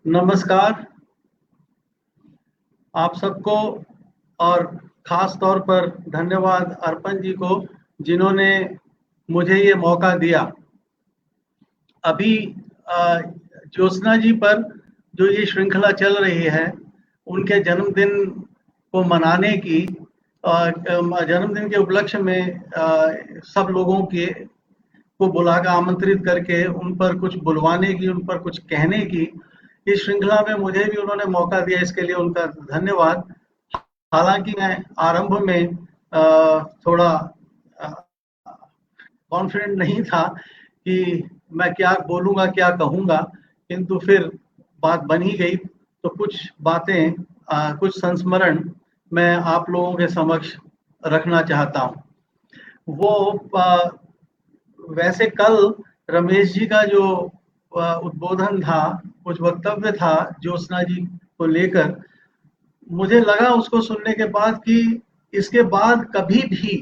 नमस्कार आप सबको। और ख़ास तौर पर धन्यवाद अर्पण जी को, जिन्होंने मुझे ये मौका दिया। अभी ज्योत्सना जी पर जो ये श्रृंखला चल रही है, उनके जन्मदिन को मनाने की, जन्मदिन के उपलक्ष्य में सब लोगों के को बुलाकर आमंत्रित करके उन पर कुछ बुलवाने की, उन पर कुछ कहने की, इस श्रृंखला में मुझे भी उन्होंने मौका दिया, इसके लिए उनका धन्यवाद। हालांकि मैं आरंभ में थोड़ा कॉन्फिडेंट नहीं था कि मैं क्या बोलूँगा, क्या कहूँगा, किंतु फिर बात बन ही गई। तो कुछ बातें, कुछ संस्मरण मैं आप लोगों के समक्ष रखना चाहता हूँ। वो वैसे कल रमेश जी का जो उद्बोधन था, कुछ वक्तव्य था ज्योत्सना जी को लेकर, मुझे लगा उसको सुनने के बाद कि इसके बाद कभी भी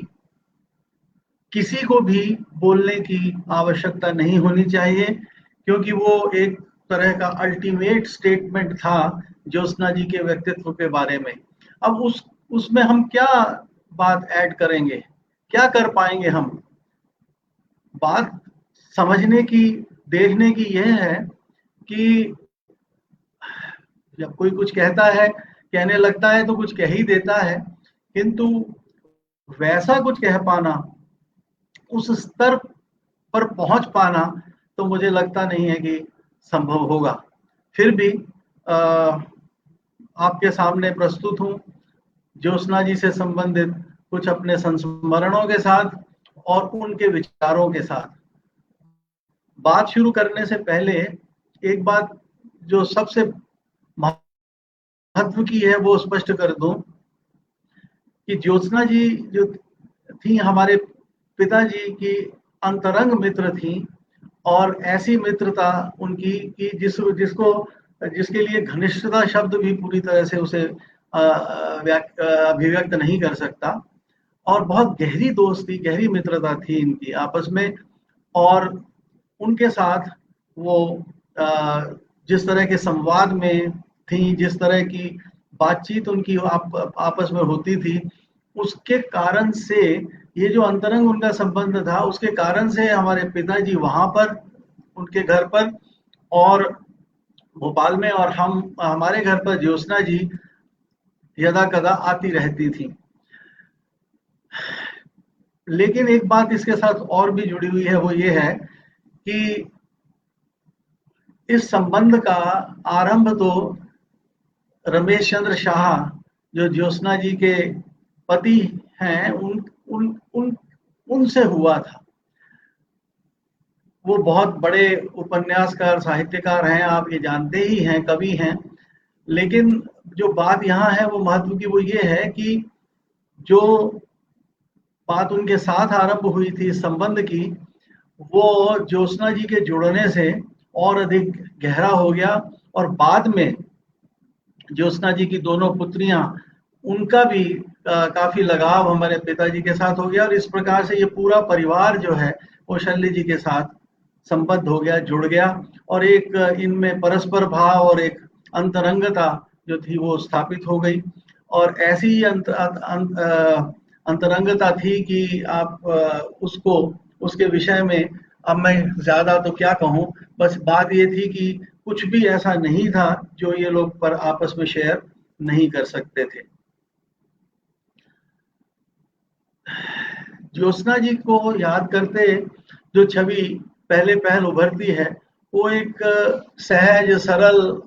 किसी को भी बोलने की आवश्यकता नहीं होनी चाहिए, क्योंकि वो एक तरह का अल्टीमेट स्टेटमेंट था ज्योत्सना जी के व्यक्तित्व के बारे में। अब उसमें हम क्या बात ऐड करेंगे, क्या कर पाएंगे हम? बात समझने की, देखने की यह है कि जब कोई कुछ कहता है, कहने लगता है तो कुछ कह ही देता है, किंतु वैसा कुछ कह पाना, उस स्तर पर पहुंच पाना, तो मुझे लगता नहीं है कि संभव होगा। फिर भी आपके सामने प्रस्तुत हूँ ज्योत्सना जी से संबंधित कुछ अपने संस्मरणों के साथ और उनके विचारों के साथ। बात शुरू करने से पहले एक बात जो सबसे महत्व की है वो स्पष्ट कर दूं कि ज्योत्सना जी जो थी, हमारे पिताजी की अंतरंग मित्र थी। और ऐसी मित्रता उनकी कि जिसके लिए घनिष्ठता शब्द भी पूरी तरह से उसे अभिव्यक्त नहीं कर सकता। और बहुत गहरी दोस्ती, गहरी मित्रता थी इनकी आपस में। और उनके साथ वो जिस तरह के संवाद में थी, जिस तरह की बातचीत उनकी आपस में होती थी, उसके कारण से, ये जो अंतरंग उनका संबंध था, उसके कारण से हमारे पिताजी वहां पर, उनके घर पर और भोपाल में, और हमारे घर पर ज्योत्सना जी यदा कदा आती रहती थी। लेकिन एक बात इसके साथ और भी जुड़ी हुई है, वो ये है कि इस संबंध का आरंभ तो रमेश चंद्र शाह, जो ज्योत्सना जी के पति हैं, उन उन उन उनसे हुआ था। वो बहुत बड़े उपन्यासकार, साहित्यकार हैं, आप ये जानते ही हैं, कवि हैं। लेकिन जो बात यहाँ है वो महत्व की, वो ये है कि जो बात उनके साथ आरंभ हुई थी इस संबंध की, वो ज्योत्सना जी के जुड़ने से और अधिक गहरा हो गया। और बाद में ज्योत्सना जी की दोनों पुत्रियां, उनका भी काफी लगाव हमारे पिताजी के साथ हो गया। और इस प्रकार से ये पूरा परिवार जो है वो शल्य जी के साथ संबद्ध हो गया, जुड़ गया। और एक इनमें परस्पर भाव और एक अंतरंगता जो थी वो स्थापित हो गई। और ऐसी ही अंतरंगता थी कि आप उसको, उसके विषय में अब मैं ज्यादा तो क्या कहूँ, बस बात ये थी कि कुछ भी ऐसा नहीं था जो ये लोग पर आपस में शेयर नहीं कर सकते थे। ज्योत्सना जी को याद करते जो छवि पहले पहल उभरती है, वो एक सहज, सरल,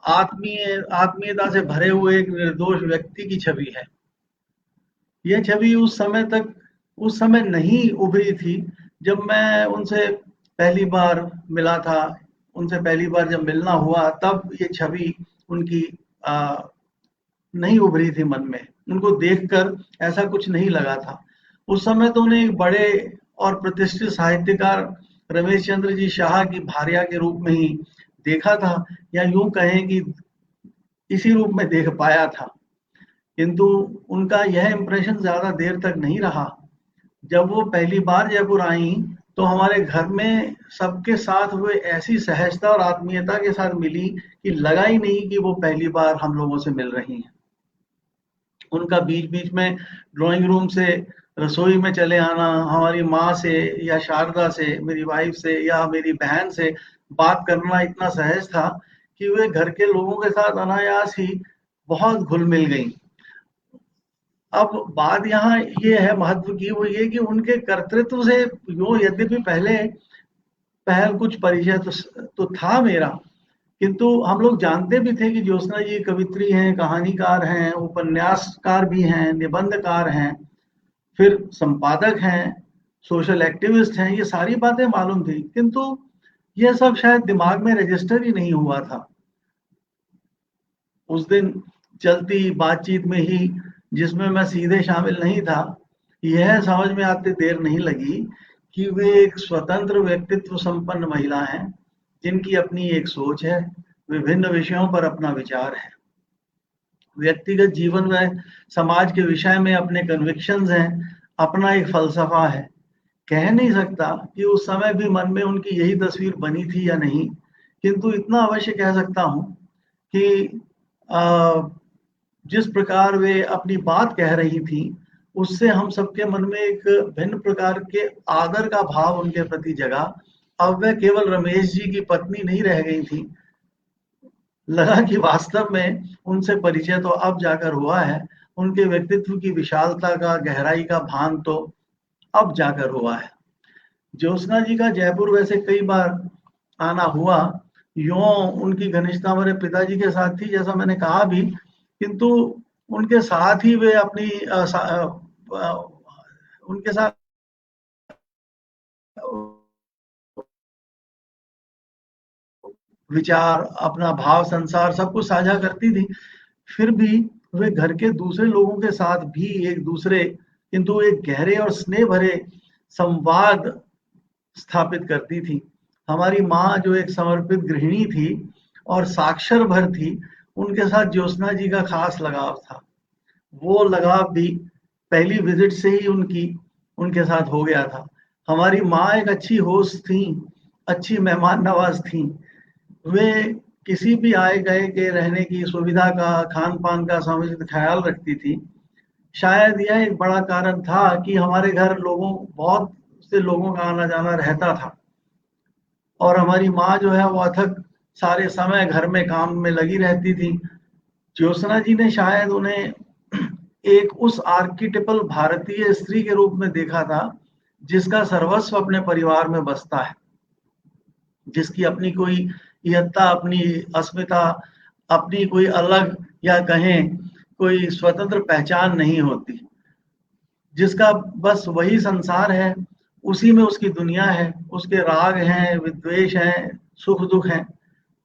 आत्मीयता से भरे हुए एक निर्दोष व्यक्ति की छवि है। यह छवि उस समय नहीं उभरी थी जब मैं उनसे पहली बार मिला था। उनसे पहली बार जब मिलना हुआ, तब ये छवि उनकी नहीं उभरी थी मन में। उनको देखकर ऐसा कुछ नहीं लगा था। उस समय तो उन्हें एक बड़े और प्रतिष्ठित साहित्यकार रमेश चंद्र जी शाह की भार्या के रूप में ही देखा था, या यूं कहें कि इसी रूप में देख पाया था। किंतु उनका यह इंप्रेशन ज्यादा देर तक नहीं रहा। जब वो पहली बार जयपुर आई, तो हमारे घर में सबके साथ हुए ऐसी सहजता और आत्मीयता के साथ मिली कि लगा ही नहीं कि वो पहली बार हम लोगों से मिल रही हैं। उनका बीच-बीच में ड्राइंग रूम से रसोई में चले आना, हमारी माँ से या शारदा से, मेरी वाइफ से या मेरी बहन से बात करना इतना सहज था कि वे घर के लोगों के साथ अनायास ही बहुत घुल-मिल गईं। अब बात यहाँ ये है महत्व की, वो ये कि उनके कर्तृत्व से यूँ यद्यपि पहल कुछ परिचय तो था मेरा, किंतु हम लोग जानते भी थे कि ज्योत्सना जी कवित्री हैं, कहानीकार हैं, उपन्यासकार भी हैं, निबंधकार हैं, फिर संपादक हैं, सोशल एक्टिविस्ट हैं, ये सारी बातें मालूम थी, किंतु ये सब शायद दिमाग में रजिस्टर ही नहीं हुआ था। उस दिन चलती बातचीत में ही, जिसमें मैं सीधे शामिल नहीं था, यह समझ में आते देर नहीं लगी कि वे एक स्वतंत्र व्यक्तित्व संपन्न महिला हैं, जिनकी अपनी एक सोच है, विभिन्न विषयों पर अपना विचार है। व्यक्तिगत जीवन व समाज के विषय में अपने कन्विक्शंस हैं, अपना एक फलसफा है। कह नहीं सकता कि उस समय भी मन में उनकी यही तस्वीर बनी थी या नहीं, किंतु इतना अवश्य कह सकता हूँ कि जिस प्रकार वे अपनी बात कह रही थी, उससे हम सबके मन में एक भिन्न प्रकार के आदर का भाव उनके प्रति जगा। अब वह केवल रमेश जी की पत्नी नहीं रह गई थी। लगा कि वास्तव में उनसे परिचय तो अब जाकर हुआ है, उनके व्यक्तित्व की विशालता का, गहराई का भान तो अब जाकर हुआ है। ज्योत्सना जी का जयपुर वैसे कई बार आना हुआ, यूँ उनकी घनिष्ठता हमारे पिताजी के साथ थी जैसा मैंने कहा भी, किंतु उनके साथ ही वे अपनी उनके साथ विचार, अपना भाव संसार सब कुछ साझा करती थी। फिर भी वे घर के दूसरे लोगों के साथ भी एक दूसरे, किंतु एक गहरे और स्नेह भरे संवाद स्थापित करती थी। हमारी माँ जो एक समर्पित गृहिणी थी और साक्षर भर थी, उनके साथ ज्योत्सना जी का खास लगाव था। वो लगाव भी पहली विजिट से ही उनके साथ हो गया था। हमारी माँ एक अच्छी होस्ट थी, अच्छी मेहमान नवाज थी। वे किसी भी आए गए के रहने की सुविधा का, खान पान का समुचित ख्याल रखती थी। शायद यह एक बड़ा कारण था कि हमारे घर बहुत से लोगों का आना जाना रहता था और हमारी माँ जो है वो अथक सारे समय घर में काम में लगी रहती थी। ज्योत्सना जी ने शायद उन्हें एक उस आर्किटिपल भारतीय स्त्री के रूप में देखा था, जिसका सर्वस्व अपने परिवार में बसता है, जिसकी अपनी कोई इयत्ता, अपनी अस्मिता, अपनी कोई अलग या कहें कोई स्वतंत्र पहचान नहीं होती, जिसका बस वही संसार है, उसी में उसकी दुनिया है, उसके राग हैं, विद्वेष हैं, सुख दुख हैं।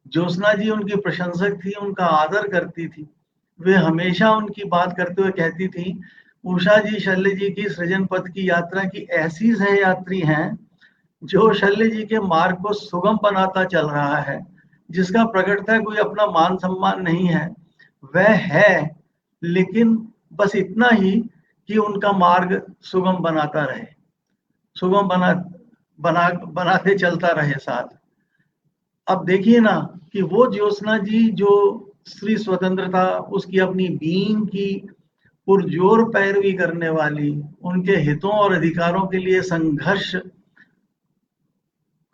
ज्योत्सना जी उनकी प्रशंसक थी, उनका आदर करती थी। वे हमेशा उनकी बात करते हुए कहती थी, उषा जी शल्य जी की सृजन पथ की यात्रा की ऐसी सहयात्री हैं, जो शल्य जी के मार्ग को सुगम बनाता चल रहा है, जिसका प्रकटता कोई अपना मान सम्मान नहीं है, वह है, लेकिन बस इतना ही कि उनका मार्ग सुगम बनाता रहे, सुगम बनाते चलता रहे साथ। अब देखिए ना कि वो ज्योत्सना जी जो स्त्री स्वतंत्रता, उसकी अपनी बीइंग की पुरजोर पैरवी करने वाली, उनके हितों और अधिकारों के लिए संघर्ष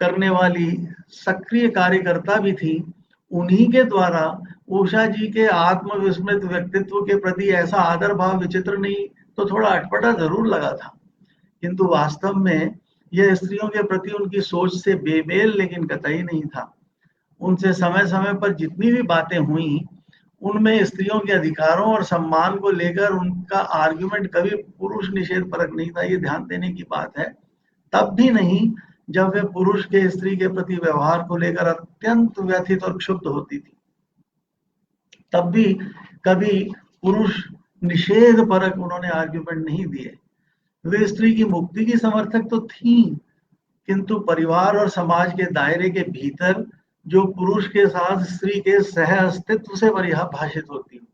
करने वाली सक्रिय कार्यकर्ता भी थी, उन्हीं के द्वारा उषा जी के आत्मविस्मृत व्यक्तित्व के प्रति ऐसा आदर भाव विचित्र नहीं तो थोड़ा अटपटा जरूर लगा था, किंतु वास्तव में यह स्त्रियों के प्रति उनकी सोच से बेमेल लेकिन कतई नहीं था। उनसे समय समय पर जितनी भी बातें हुई, उनमें स्त्रियों के अधिकारों और सम्मान को लेकर उनका आर्गुमेंट कभी पुरुष निषेध परक नहीं था, ये ध्यान देने की बात है। तब भी नहीं जब वे पुरुष के स्त्री के प्रति व्यवहार को लेकर अत्यंत व्यथित और क्षुब्ध होती थी, तब भी कभी पुरुष निषेध परक उन्होंने आर्ग्यूमेंट नहीं दिए। वे स्त्री की मुक्ति की समर्थक तो थी, किंतु परिवार और समाज के दायरे के भीतर जो पुरुष के साथ स्त्री के सह अस्तित्व से परिभाषित होती हो,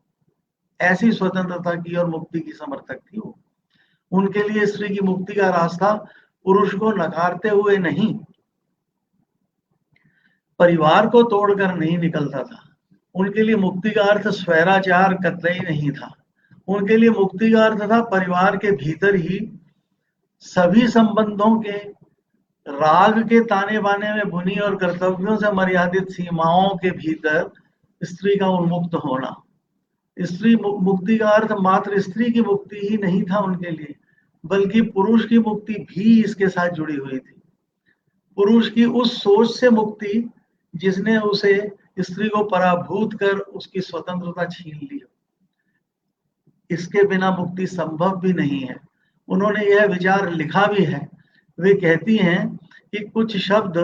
ऐसी स्वतंत्रता की और मुक्ति की समर्थक थी वो। उनके लिए स्त्री की मुक्ति का रास्ता पुरुष को नकारते हुए नहीं, परिवार को तोड़कर नहीं निकलता था। उनके लिए मुक्ति का अर्थ स्वैराचार कतई नहीं था। उनके लिए मुक्ति का अर्थ था परिवार के भीतर ही सभी संबंधों के राग के ताने बाने में बुनी और कर्तव्यों से मर्यादित सीमाओं के भीतर स्त्री का उन्मुक्त होना। स्त्री मुक्ति का अर्थ मात्र स्त्री की मुक्ति ही नहीं था उनके लिए, बल्कि पुरुष की मुक्ति भी इसके साथ जुड़ी हुई थी। पुरुष की उस सोच से मुक्ति जिसने उसे स्त्री को पराभूत कर उसकी स्वतंत्रता छीन ली। इसके बिना मुक्ति संभव भी नहीं है। उन्होंने यह विचार लिखा भी है। वे कहती हैं कि कुछ शब्द,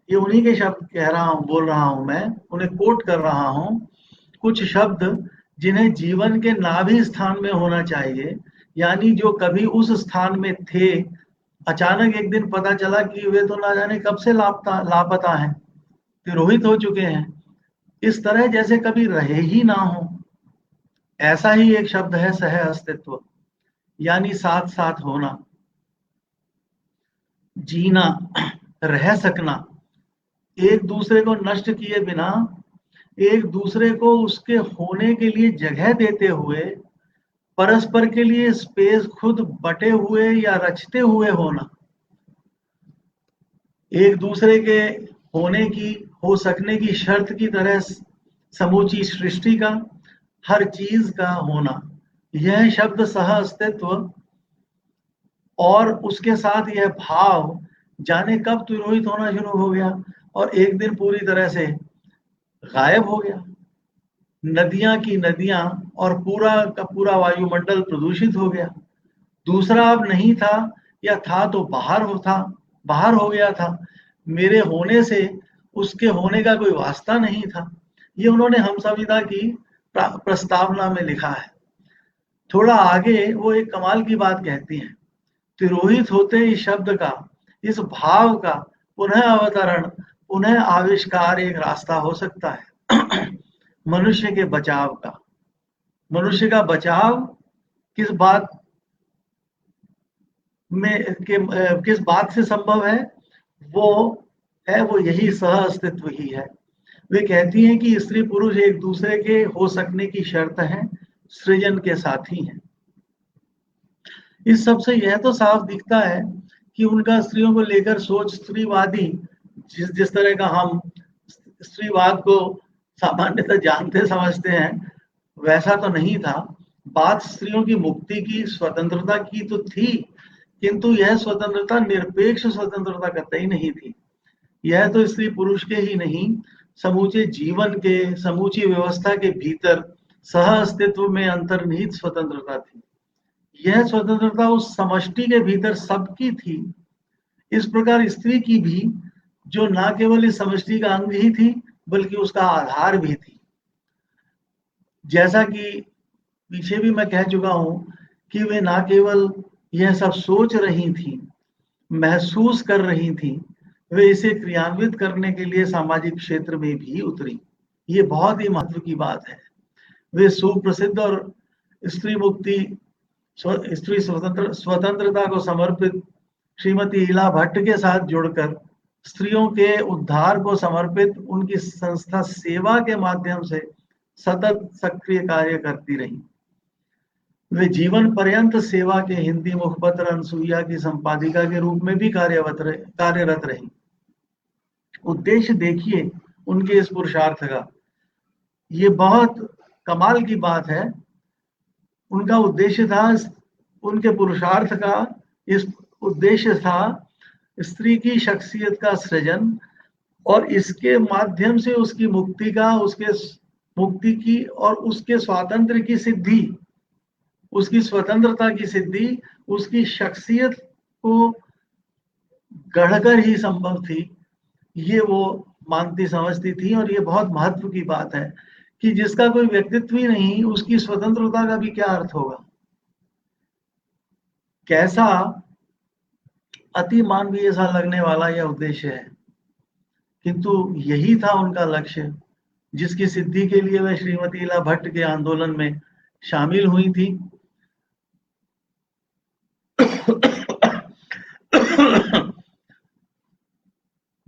ये उन्हीं के शब्द कह रहा हूं, बोल रहा हूं, मैं उन्हें कोट कर रहा हूं, कुछ शब्द जिन्हें जीवन के नाभि स्थान में होना चाहिए, यानी जो कभी उस स्थान में थे, अचानक एक दिन पता चला कि वे तो ना जाने कब से लापता हैं, तिरोहित हो चुके हैं, इस तरह जैसे कभी रहे ही ना हो। ऐसा ही एक शब्द है सह अस्तित्व, यानी साथ साथ होना, जीना, रह सकना, एक दूसरे को नष्ट किए बिना, एक दूसरे को उसके होने के लिए जगह देते हुए, परस्पर के लिए स्पेस खुद बटे हुए या रचते हुए होना, एक दूसरे के होने की, हो सकने की शर्त की तरह समूची सृष्टि का, हर चीज का होना। यह शब्द सह अस्तित्व और उसके साथ यह भाव जाने कब तिरोहित होना शुरू हो गया और एक दिन पूरी तरह से गायब हो गया। नदियां की नदियां और पूरा का पूरा वायुमंडल प्रदूषित हो गया। दूसरा अब नहीं था, या था तो बाहर हो गया था। मेरे होने से उसके होने का कोई वास्ता नहीं था। ये उन्होंने हम संविदा की प्रस्तावना में लिखा है। थोड़ा आगे वो एक कमाल की बात कहती हैं, तिरोहित होते इस शब्द का, इस भाव का पुनः अवतरण, पुनः आविष्कार एक रास्ता हो सकता है मनुष्य के बचाव का। मनुष्य का बचाव किस बात में किस बात से संभव है? वो यही सह अस्तित्व ही है। वे कहती हैं कि स्त्री पुरुष एक दूसरे के हो सकने की शर्त है, सृजन के साथी हैं। इस सब से यह तो साफ दिखता है कि उनका स्त्रियों को लेकर सोच स्त्रीवादी, जिस तरह का हम स्त्रीवाद को सामान्यतः जानते समझते हैं, वैसा तो नहीं था। बात स्त्रियों की मुक्ति की, स्वतंत्रता की तो थी, किंतु यह स्वतंत्रता निरपेक्ष स्वतंत्रता कतई नहीं थी। यह तो स्त्री पुरुष के ही नहीं, समूचे जीवन के, समूची व्यवस्था के भीतर सह अस्तित्व में अंतर्निहित स्वतंत्रता थी। यह स्वतंत्रता उस समष्टि के भीतर सबकी थी। इस प्रकार स्त्री की भी, जो ना केवल इस समष्टि का अंग ही थी बल्कि उसका आधार भी थी। जैसा कि पीछे भी मैं कह चुका हूं कि वे ना केवल यह सब सोच रही थी, महसूस कर रही थी, वे इसे क्रियान्वित करने के लिए सामाजिक क्षेत्र में भी उतरी। ये बहुत ही महत्व की बात है। वे सुप्रसिद्ध और स्त्री मुक्ति, स्त्री स्वतंत्रता को समर्पित श्रीमती इला भट्ट के साथ जुड़कर स्त्रियों के उद्धार को समर्पित उनकी संस्था सेवा के माध्यम से सतत सक्रिय कार्य करती रही। वे जीवन पर्यंत सेवा के हिंदी मुखपत्र अनसुईया की संपादिका के रूप में भी कार्यरत रही। उद्देश्य देखिए उनके इस पुरुषार्थ का, ये बहुत कमाल की बात है। उनका उद्देश्य था, उनके पुरुषार्थ का इस उद्देश्य था स्त्री की शख्सियत का सृजन और इसके माध्यम से उसकी मुक्ति का, उसके मुक्ति की और उसके स्वातंत्र की सिद्धि, उसकी स्वतंत्रता की सिद्धि, उसकी शख्सियत को गढ़कर ही संभव थी। ये वो मानती समझती थी। और ये बहुत महत्व की बात है कि जिसका कोई व्यक्तित्व ही नहीं, उसकी स्वतंत्रता का भी क्या अर्थ होगा। कैसा अति मानवीय सा लगने वाला यह उद्देश्य है, किंतु यही था उनका लक्ष्य, जिसकी सिद्धि के लिए वह श्रीमती इला भट्ट के आंदोलन में शामिल हुई थी।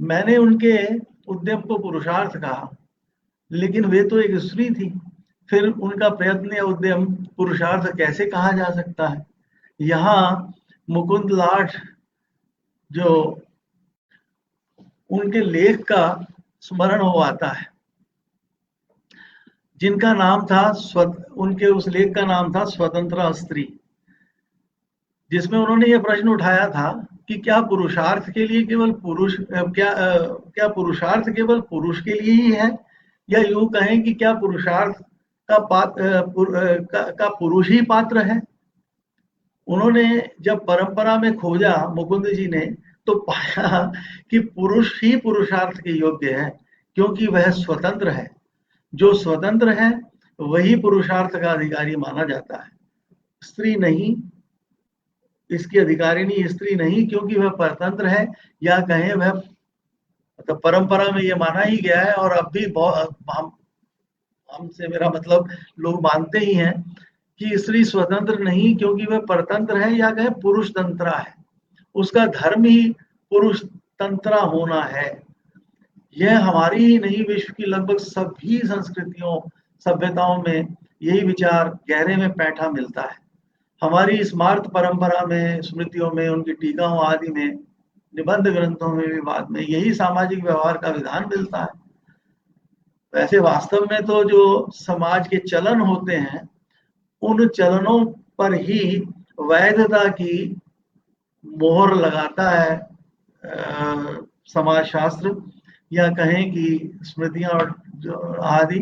मैंने उनके उद्यम को पुरुषार्थ कहा, लेकिन वे तो एक स्त्री थी। फिर उनका प्रयत्न या उद्यम पुरुषार्थ कैसे कहा जा सकता है? यहाँ मुकुंद लाट जो उनके लेख का स्मरण हो आता है, जिनका नाम था उनके उस लेख का नाम था स्वतंत्र स्त्री, जिसमें उन्होंने ये प्रश्न उठाया था कि क्या पुरुषार्थ के लिए केवल क्या पुरुषार्थ केवल पुरुष के लिए ही है, या यूं कहें कि क्या पुरुषार्थ का पुरुष ही पात्र है? उन्होंने जब परंपरा में खोजा मुकुंद जी ने, तो पाया कि पुरुष ही पुरुषार्थ के योग्य है, क्योंकि वह स्वतंत्र है। जो स्वतंत्र है वही पुरुषार्थ का अधिकारी माना जाता है, स्त्री नहीं। इसकी अधिकारिणी स्त्री नहीं, क्योंकि वह परतंत्र है, या कहें वह मतलब परंपरा में यह माना ही गया है, और अब भी हमसे मेरा मतलब लोग मानते ही हैं कि स्त्री स्वतंत्र नहीं क्योंकि वह परतंत्र है, या कहें पुरुष तंत्रा है। उसका धर्म ही पुरुष तंत्रा होना है। यह हमारी ही नहीं, विश्व की लगभग सभी संस्कृतियों सभ्यताओं में यही विचार गहरे में बैठा मिलता है। हमारी स्मार्त परंपरा में, स्मृतियों में, उनकी टीकाओं आदि में, निबंध ग्रंथों में भी बाद में यही सामाजिक व्यवहार का विधान मिलता है। वैसे वास्तव में तो जो समाज के चलन होते हैं, उन चलनों पर ही वैधता की मोहर लगाता है समाज शास्त्र, या कहें कि स्मृतियां और आदि।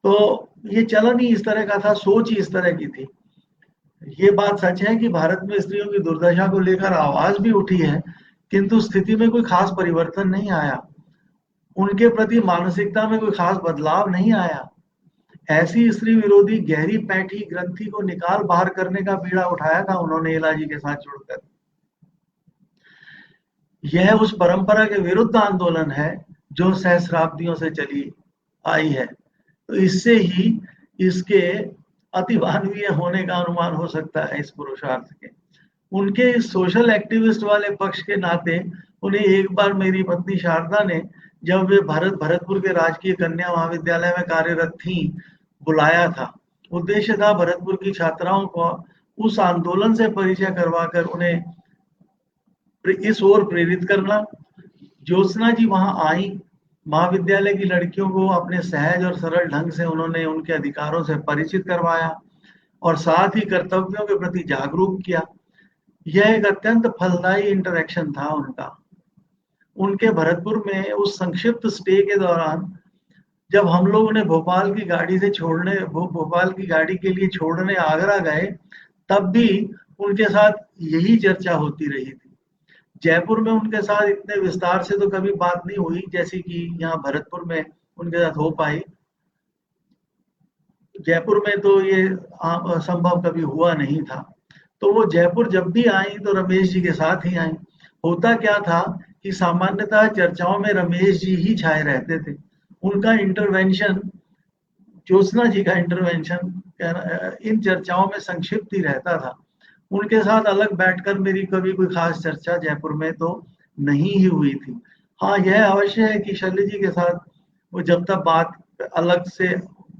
तो ये चलन ही इस तरह का था, सोच ही इस तरह की थी। ये बात सच है कि भारत में स्त्रियों की दुर्दशा को लेकर आवाज भी उठी है, किंतु स्थिति में कोई खास परिवर्तन नहीं आया। उनके प्रति मानसिकता में कोई खास बदलाव नहीं आया। ऐसी स्त्री विरोधी गहरी पैठी ग्रंथि को निकाल बाहर करने का बीड़ा उठाया था उन्होंने इलाजी के साथ जुड़कर। यह उस परंपरा के विरुद्ध आंदोलन है जो सहस्राब्दियों से चली आई है। तो इससे ही इसके अतिमानवीय होने का अनुमान हो सकता है इस पुरुषार्थ के। उनके इस सोशल एक्टिविस्ट वाले पक्ष के नाते उन्हें एक बार मेरी पत्नी शारदा ने, जब वे भरतपुर के राजकीय कन्या महाविद्यालय में कार्यरत थीं, बुलाया था। उद्देश्य था भरतपुर की छात्राओं को उस आंदोलन से परिचय करवाकर उन्हें इस ओर प्रेरित करना। ज्योत्सना जी वहां आई। महाविद्यालय की लड़कियों को अपने सहज और सरल ढंग से उन्होंने उनके अधिकारों से परिचित करवाया और साथ ही कर्तव्यों के प्रति जागरूक किया। यह एक अत्यंत फलदायी इंटरेक्शन था उनका। उनके भरतपुर में उस संक्षिप्त स्टे के दौरान, जब हम लोग उन्हें भोपाल की गाड़ी के लिए छोड़ने आगरा गए, तब भी उनके साथ यही चर्चा होती रही थी। जयपुर में उनके साथ इतने विस्तार से तो कभी बात नहीं हुई जैसी कि यहाँ भरतपुर में उनके साथ हो पाई। जयपुर में तो ये संभव कभी हुआ नहीं था। तो वो जयपुर जब भी आई तो रमेश जी के साथ ही आई। होता क्या था कि सामान्यतः चर्चाओं में रमेश जी ही छाए रहते थे। उनका इंटरवेंशन, ज्योत्सना जी का इंटरवेंशन इन चर्चाओं में संक्षिप्त ही रहता था। उनके साथ अलग बैठकर मेरी कभी कोई खास चर्चा जयपुर में तो नहीं ही हुई थी। हाँ, यह अवश्य है कि शल्य जी के साथ वो जब तक बात अलग से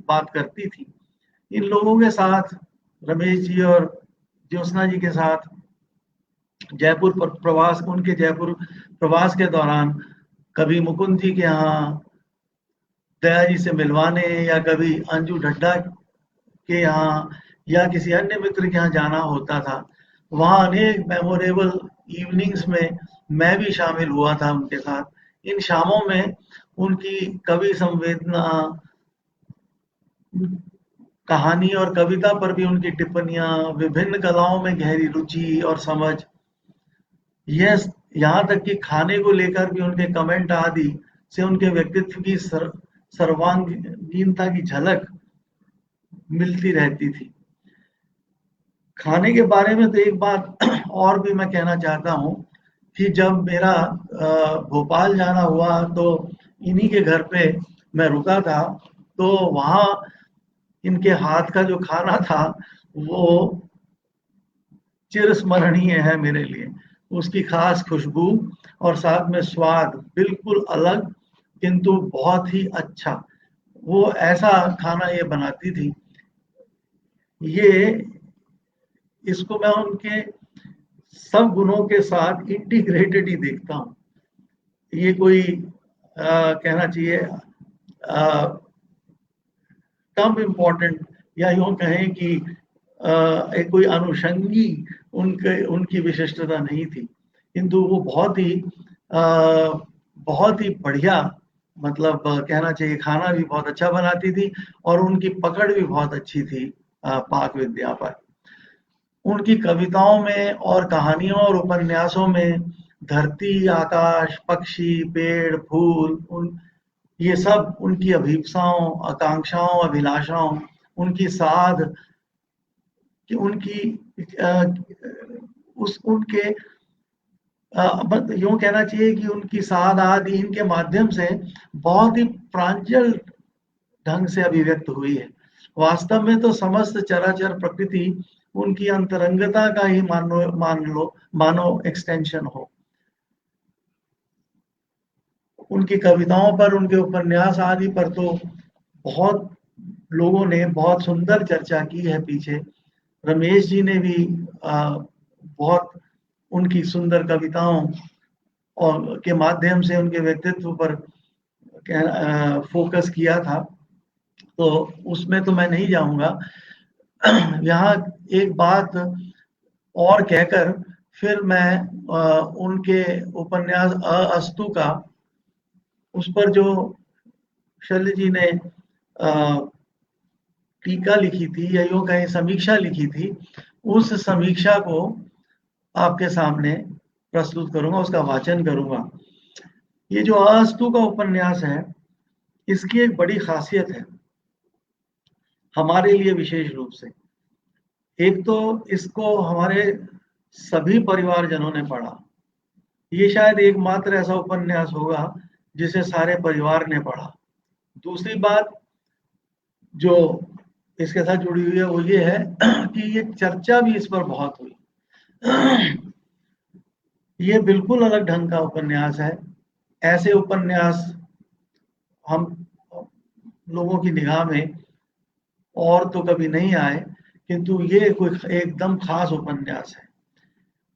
बात करती थी, इन लोगों के साथ, रमेश जी और ज्योत्सना जी के साथ जयपुर पर प्रवास, उनके जयपुर प्रवास के दौरान कभी मुकुंद जी के यहाँ दया जी से मिलवाने, या कभी अंजू ढड्डा के यहाँ या किसी अन्य मित्र के यहाँ जाना होता था। वहाँ अनेक मेमोरेबल इवनिंग्स में मैं भी शामिल हुआ था उनके साथ। इन शामों में उनकी कवि संवेदना, कहानी और कविता पर भी उनकी टिप्पणियां, विभिन्न कलाओं में गहरी रुचि और समझ, यह यहाँ तक कि खाने को लेकर भी उनके कमेंट आदि से उनके व्यक्तित्व की सर्वांगीणता की झलक मिलती रहती थी। खाने के बारे में तो एक बात और भी मैं कहना चाहता हूँ कि जब मेरा भोपाल जाना हुआ तो इन्हीं के घर पे मैं रुका था। तो वहाँ इनके हाथ का जो खाना था वो चिरस्मरणीय है मेरे लिए। उसकी खास खुशबू और साथ में स्वाद बिल्कुल अलग, किंतु बहुत ही अच्छा। वो ऐसा खाना ये बनाती थी। ये इसको मैं उनके सब गुणों के साथ इंटीग्रेटेड ही देखता हूँ। ये कोई कहना चाहिए कम इम्पोर्टेंट, या यूँ कहें कि एक कोई अनुषंगी उनके उनकी विशिष्टता नहीं थी, किंतु वो बहुत ही बढ़िया, मतलब कहना चाहिए खाना भी बहुत अच्छा बनाती थी और उनकी पकड़ भी बहुत अच्छी थी पाक विद्या पर। उनकी कविताओं में और कहानियों और उपन्यासों में धरती, आकाश, पक्षी, पेड़, फूल, उन ये सब उनकी अभीप्साओं, आकांक्षाओं, अभिलाषाओं, उनकी साध, कि उनकी उस उनके यूँ कहना चाहिए कि उनकी साध आदि इनके माध्यम से बहुत ही प्रांजल ढंग से अभिव्यक्त हुई है। वास्तव में तो समस्त चराचर प्रकृति उनकी अंतरंगता का ही मानो एक्सटेंशन हो। उनकी कविताओं पर, उनके उपन्यास आदि पर तो बहुत लोगों ने बहुत सुंदर चर्चा की है पीछे। रमेश जी ने भी बहुत उनकी सुंदर कविताओं और के माध्यम से उनके व्यक्तित्व पर फोकस किया था, तो उसमें तो मैं नहीं जाऊंगा। यहाँ एक बात और कहकर फिर मैं उनके उपन्यास अस्तु का, उस पर जो शल्य जी ने टीका लिखी थी या यूँ कहें समीक्षा लिखी थी, उस समीक्षा को आपके सामने प्रस्तुत करूंगा, उसका वाचन करूंगा। ये जो अस्तु का उपन्यास है, इसकी एक बड़ी खासियत है हमारे लिए विशेष रूप से। एक तो इसको हमारे सभी परिवारजनों ने पढ़ा। ये शायद एकमात्र ऐसा उपन्यास होगा जिसे सारे परिवार ने पढ़ा। दूसरी बात जो इसके साथ जुड़ी हुई है वो ये है कि ये चर्चा भी इस पर बहुत हुई। ये बिल्कुल अलग ढंग का उपन्यास है। ऐसे उपन्यास हम लोगों की निगाह में और तो कभी नहीं आए, किंतु ये कोई एकदम खास उपन्यास है।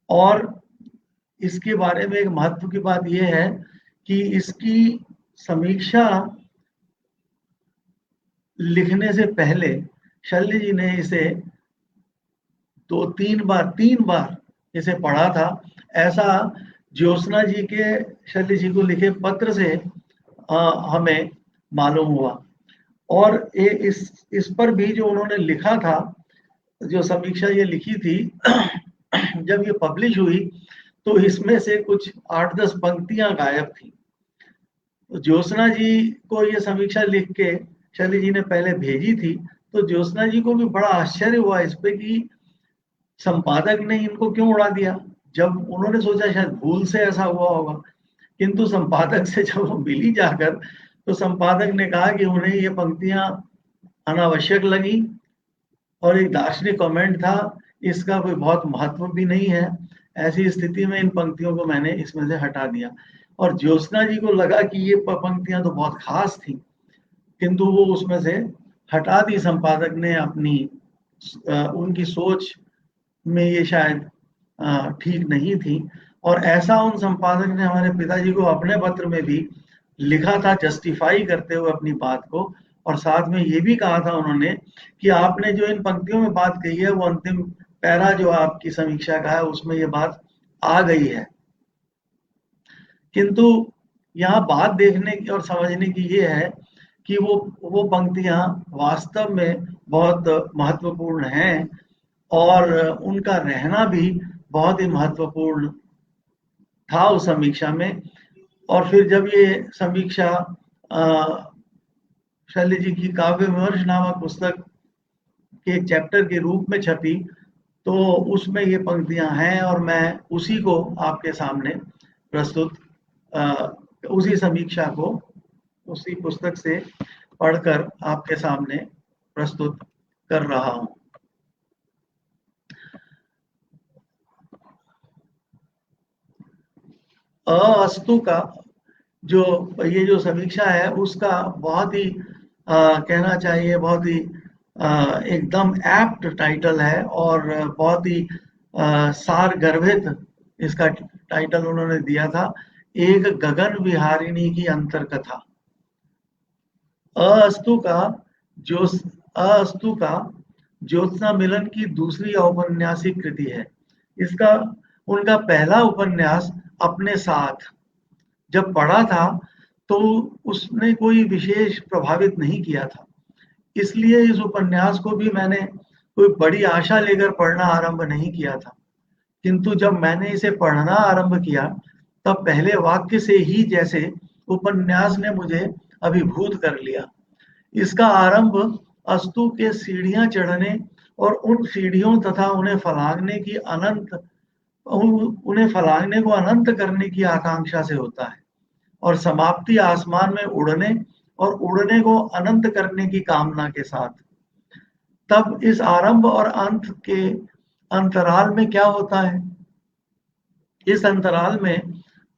और इसके बारे में एक महत्व की बात यह है कि इसकी समीक्षा लिखने से पहले शल्य जी ने इसे तीन बार इसे पढ़ा था। ऐसा ज्योत्सना जी के शल्य जी को लिखे पत्र से हमें मालूम हुआ। और इस पर भी जो उन्होंने लिखा था, जो समीक्षा ये लिखी थी, जब ये पब्लिश हुई तो इसमें से कुछ 8-10 पंक्तियां गायब थी। तो ज्योत्सना जी को ये समीक्षा लिख के शैली जी ने पहले भेजी थी, तो ज्योत्सना जी को भी बड़ा आश्चर्य हुआ इस पे कि संपादक ने इनको क्यों उड़ा दिया। जब उन्होंने सोचा शायद भूल से ऐसा हुआ होगा, किंतु संपादक से जब वो मिली जाकर, तो संपादक ने कहा कि उन्हें ये पंक्तियां अनावश्यक लगी और एक दार्शनिक कमेंट था, इसका कोई बहुत महत्व भी नहीं है। ऐसी स्थिति में इन पंक्तियों को मैंने इसमें से हटा दिया। और ज्योत्सना जी को लगा कि ये पंक्तियां तो बहुत खास थी, किंतु वो उसमें से हटा दी। संपादक ने अपनी उनकी सोच में ये शायद ठीक नहीं थी। और ऐसा उन संपादक ने हमारे पिताजी को अपने पत्र में भी लिखा था, जस्टिफाई करते हुए अपनी बात को। और साथ में ये भी कहा था उन्होंने कि आपने जो इन पंक्तियों में बात कही है, वो अंतिम पैरा जो आपकी समीक्षा का है उसमें ये बात आ गई है। किंतु यहाँ बात देखने की और समझने की ये है कि वो पंक्तियां वास्तव में बहुत महत्वपूर्ण हैं और उनका रहना भी बहुत ही महत्वपूर्ण था उस समीक्षा में। और फिर जब ये समीक्षा शैली जी की काव्य विमर्श नामक पुस्तक के एक चैप्टर के रूप में छपी, तो उसमें ये पंक्तियां हैं और मैं उसी को आपके सामने प्रस्तुत उसी समीक्षा को उसी पुस्तक से पढ़कर आपके सामने प्रस्तुत कर रहा हूं। अस्तु का जो ये जो समीक्षा है उसका बहुत ही कहना चाहिए बहुत ही एकदम एप्ट टाइटल है और बहुत ही सार गर्भित इसका टाइटल उन्होंने दिया था, एक गगन विहारिणी की अंतर कथा। अस्तु का जो अस्तु का ज्योत्सना मिलन की दूसरी औपन्यासिक कृति है। इसका उनका पहला उपन्यास अपने साथ जब पढ़ा था तो उसने कोई विशेष प्रभावित नहीं किया था, इसलिए इस उपन्यास को भी मैंने कोई बड़ी आशा लेकर पढ़ना आरंभ नहीं किया था, किंतु जब मैंने इसे पढ़ना आरंभ किया तब पहले वाक्य से ही जैसे उपन्यास ने मुझे अभिभूत कर लिया। इसका आरंभ अस्तु के सीढ़ियां चढ़ने और उन सीढ़ियों तथा उन्हें फलांगने को अनंत करने की आकांक्षा से होता है और समाप्ति आसमान में उड़ने और उड़ने को अनंत करने की कामना के साथ। तब इस आरंभ और अंत के अंतराल में क्या होता है? इस अंतराल में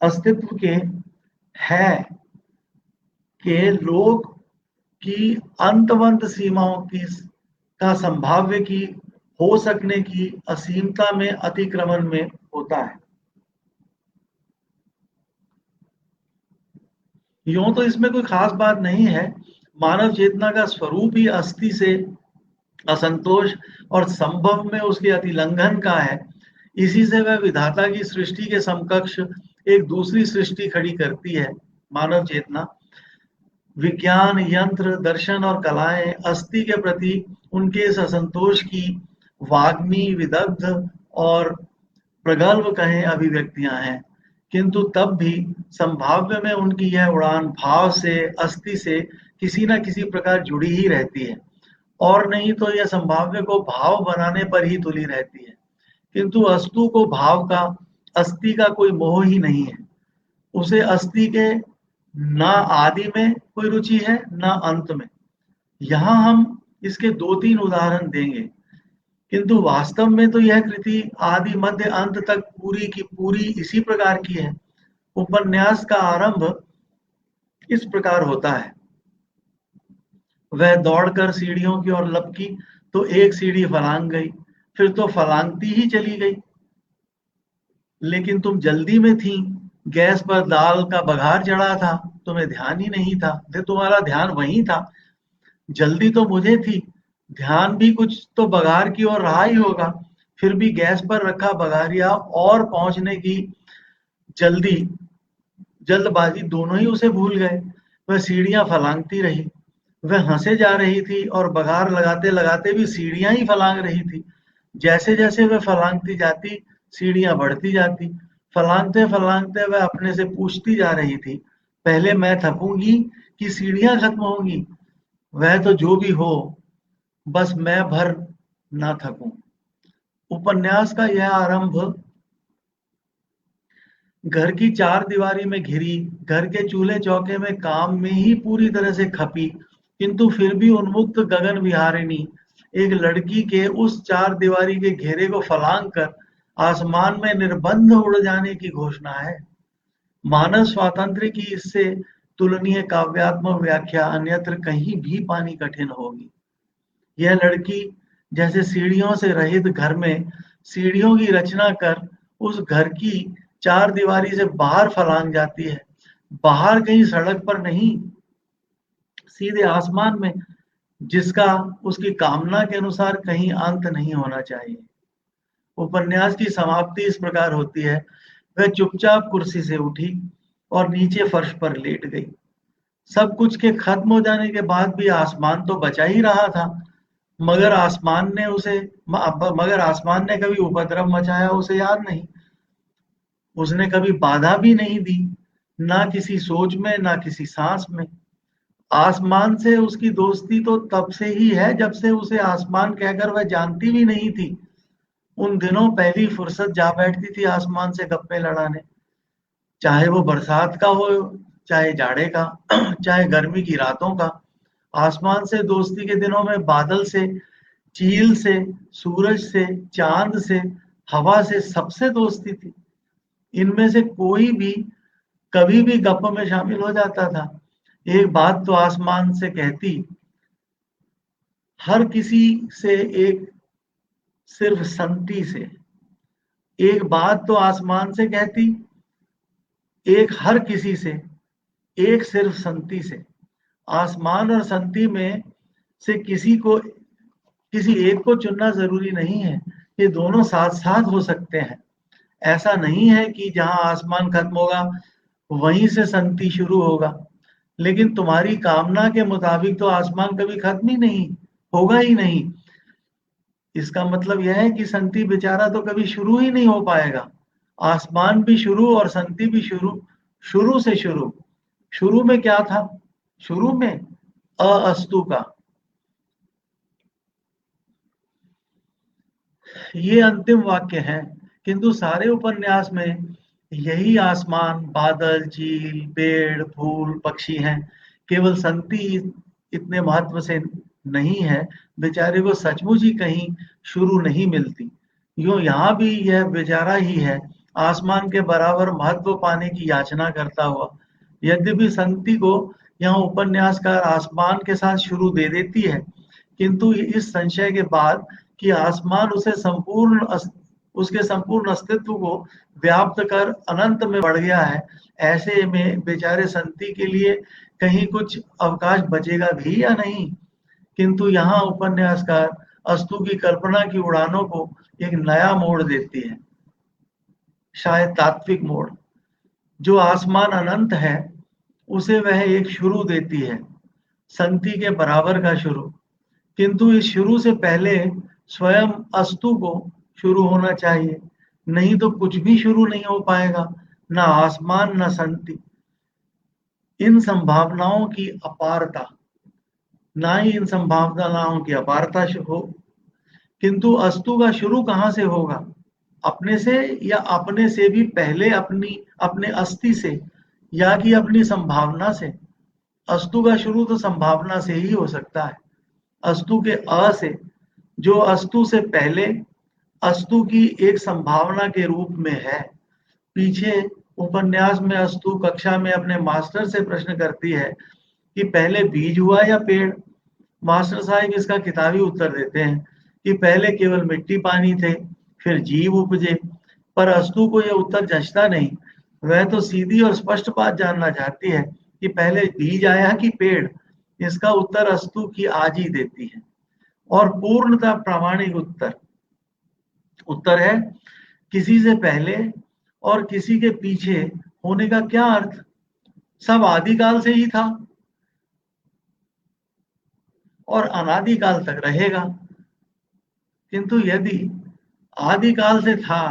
अस्तित्व के है के लोक की अंतवंत सीमाओं की का संभाव्य की हो सकने की असीमता में अतिक्रमण में होता है। यूं तो इसमें कोई खास बात नहीं है, मानव चेतना का स्वरूप ही अस्थि से असंतोष और संभव में उसके अतिलंघन का है। इसी से वह विधाता की सृष्टि के समकक्ष एक दूसरी सृष्टि खड़ी करती है। मानव चेतना, विज्ञान, यंत्र, दर्शन और कलाएं अस्थि के प्रति उनके इस असंतोष की वाग्मी, विदग्ध और प्रगल्भ कहें अभिव्यक्तियां हैं, किंतु तब भी संभाव्य में उनकी यह उड़ान भाव से, अस्थि से किसी न किसी प्रकार जुड़ी ही रहती है, और नहीं तो यह संभाव्य को भाव बनाने पर ही तुली रहती है। किंतु अस्तु को भाव का, अस्थि का कोई मोह ही नहीं है। उसे अस्थि के न आदि में कोई रुचि है न अंत में। यहाँ हम इसके 2-3 उदाहरण देंगे, किंतु वास्तव में तो यह कृति आदि मध्य अंत तक पूरी की पूरी इसी प्रकार की है। उपन्यास का आरंभ इस प्रकार होता है, वह दौड़कर सीढ़ियों की ओर लपकी तो एक सीढ़ी फलांग गई, फिर तो फलांगती ही चली गई। लेकिन तुम जल्दी में थी, गैस पर दाल का बघार चढ़ा था, तुम्हें ध्यान ही नहीं था, तुम्हारा ध्यान वहीं था। जल्दी तो मुझे थी, ध्यान भी कुछ तो बघार की ओर रहा ही होगा, फिर भी गैस पर रखा बघारिया और पहुंचने की जल्दी जल्दबाजी दोनों ही उसे भूल गए। वह सीढ़ियां फलांगती रही, वह हंसे जा रही थी और बघार लगाते लगाते भी सीढ़ियां ही फलांग रही थी। जैसे जैसे वह फलांगती जाती, सीढ़ियां बढ़ती जाती। फलांगते फलांगते वह अपने से पूछती जा रही थी, पहले मैं थकूंगी कि सीढ़ियां खत्म होंगी? वह तो जो भी हो, बस मैं भर ना थकूं। उपन्यास का यह आरंभ घर की चार दीवारी में घिरी, घर के चूल्हे चौके में काम में ही पूरी तरह से खपी, किंतु फिर भी उन्मुक्त गगन विहारिणी एक लड़की के उस चार दीवारी के घेरे को फलांग कर आसमान में निर्बंध उड़ जाने की घोषणा है। मानव स्वातंत्र्य की इससे तुलनीय काव्यात्मक व्याख्या अन्यत्र कहीं भी पानी कठिन होगी। यह लड़की जैसे सीढ़ियों से रहित घर में सीढ़ियों की रचना कर उस घर की चार दीवारी से बाहर फलांग जाती है, बाहर कहीं सड़क पर नहीं, सीधे आसमान में, जिसका उसकी कामना के अनुसार कहीं अंत नहीं होना चाहिए। उपन्यास की समाप्ति इस प्रकार होती है, वह चुपचाप कुर्सी से उठी और नीचे फर्श पर लेट गई। सब कुछ के खत्म हो जाने के बाद भी आसमान तो बचा ही रहा था, मगर आसमान ने कभी उपद्रव मचाया उसे याद नहीं। उसने कभी बाधा भी नहीं दी, ना किसी सोच में ना किसी सांस में। आसमान से उसकी दोस्ती तो तब से ही है जब से उसे आसमान कहकर वह जानती भी नहीं थी। उन दिनों पहली फुर्सत जा बैठती थी आसमान से गप्पे लड़ाने, चाहे वो बरसात का हो, चाहे जाड़े का, चाहे गर्मी की रातों का। आसमान से दोस्ती के दिनों में बादल से, चील से, सूरज से, चांद से, हवा से, सबसे दोस्ती थी। इनमें से कोई भी कभी भी गप में शामिल हो जाता था। एक बात तो आसमान से कहती, हर किसी से, एक सिर्फ संती से। एक बात तो आसमान से कहती, एक हर किसी से, एक सिर्फ संती से। आसमान और संती में से किसी एक को चुनना जरूरी नहीं है। ये दोनों साथ साथ हो सकते हैं। ऐसा नहीं है कि जहां आसमान खत्म होगा वहीं से संति शुरू होगा। लेकिन तुम्हारी कामना के मुताबिक तो आसमान कभी खत्म ही नहीं होगा ही नहीं। इसका मतलब यह है कि संति बेचारा तो कभी शुरू ही नहीं हो पाएगा। आसमान भी शुरू और संति भी शुरू। शुरू से शुरू। शुरू में क्या था? शुरू में अस्तु का। ये अंतिम वाक्य है, किंतु सारे उपन्यास में यही आसमान, बादल, झील, पेड़, फूल, पक्षी हैं। केवल संति इतने महत्व से नहीं है। बेचारे को सचमुच ही कहीं शुरू नहीं मिलती। यूं यहाँ भी यह बेचारा ही है, आसमान के बराबर महत्व पाने की याचना करता हुआ। यद्यपि संति को यहाँ उपन्यासकार आसमान के साथ शुरू दे देती है, किंतु इस संशय के बाद कि आसमान उसके संपूर्ण अस्तित्व को व्याप्त कर अनंत में बढ़ गया है, ऐसे में बेचारे संति के लिए कहीं कुछ अवकाश बचेगा भी या नहीं। किंतु यहाँ उपन्यासकार अस्तु की कल्पना की उड़ानों को एक नया मोड़ देती है, शायद तात्विक मोड़। जो आसमान अनंत है उसे वह एक शुरू देती है, संति के बराबर का शुरू। किंतु इस शुरू से पहले स्वयं अस्तु को शुरू होना चाहिए, नहीं तो कुछ भी शुरू नहीं हो पाएगा, ना आसमान ना संति। इन संभावनाओं की अपारता, ना ही इन संभावनाओं की अपारता हो। किंतु अस्तु का शुरू कहां से होगा? अपने से, या अपने से भी पहले अपने अस्थि से, या कि अपनी संभावना से? अस्तु का शुरू तो संभावना से ही हो सकता है, अस्तु के से, जो अस्तु से पहले अस्तु की एक संभावना के रूप में है। पीछे उपन्यास में अस्तु कक्षा में अपने मास्टर से प्रश्न करती है कि पहले बीज हुआ या पेड़। मास्टर साहब इसका किताबी उत्तर देते हैं कि पहले केवल मिट्टी पानी थे, फिर जीव उपजे। पर अस्तु को यह उत्तर जचता नहीं। वह तो सीधी और स्पष्ट बात जानना चाहती है कि पहले बीज आया कि पेड़। इसका उत्तर अस्तु की आज ही देती है, और पूर्णतः प्रामाणिक उत्तर उत्तर है, किसी से पहले और किसी के पीछे होने का क्या अर्थ? सब आदिकाल से ही था और अनादिकाल तक रहेगा। किंतु यदि आदिकाल से था,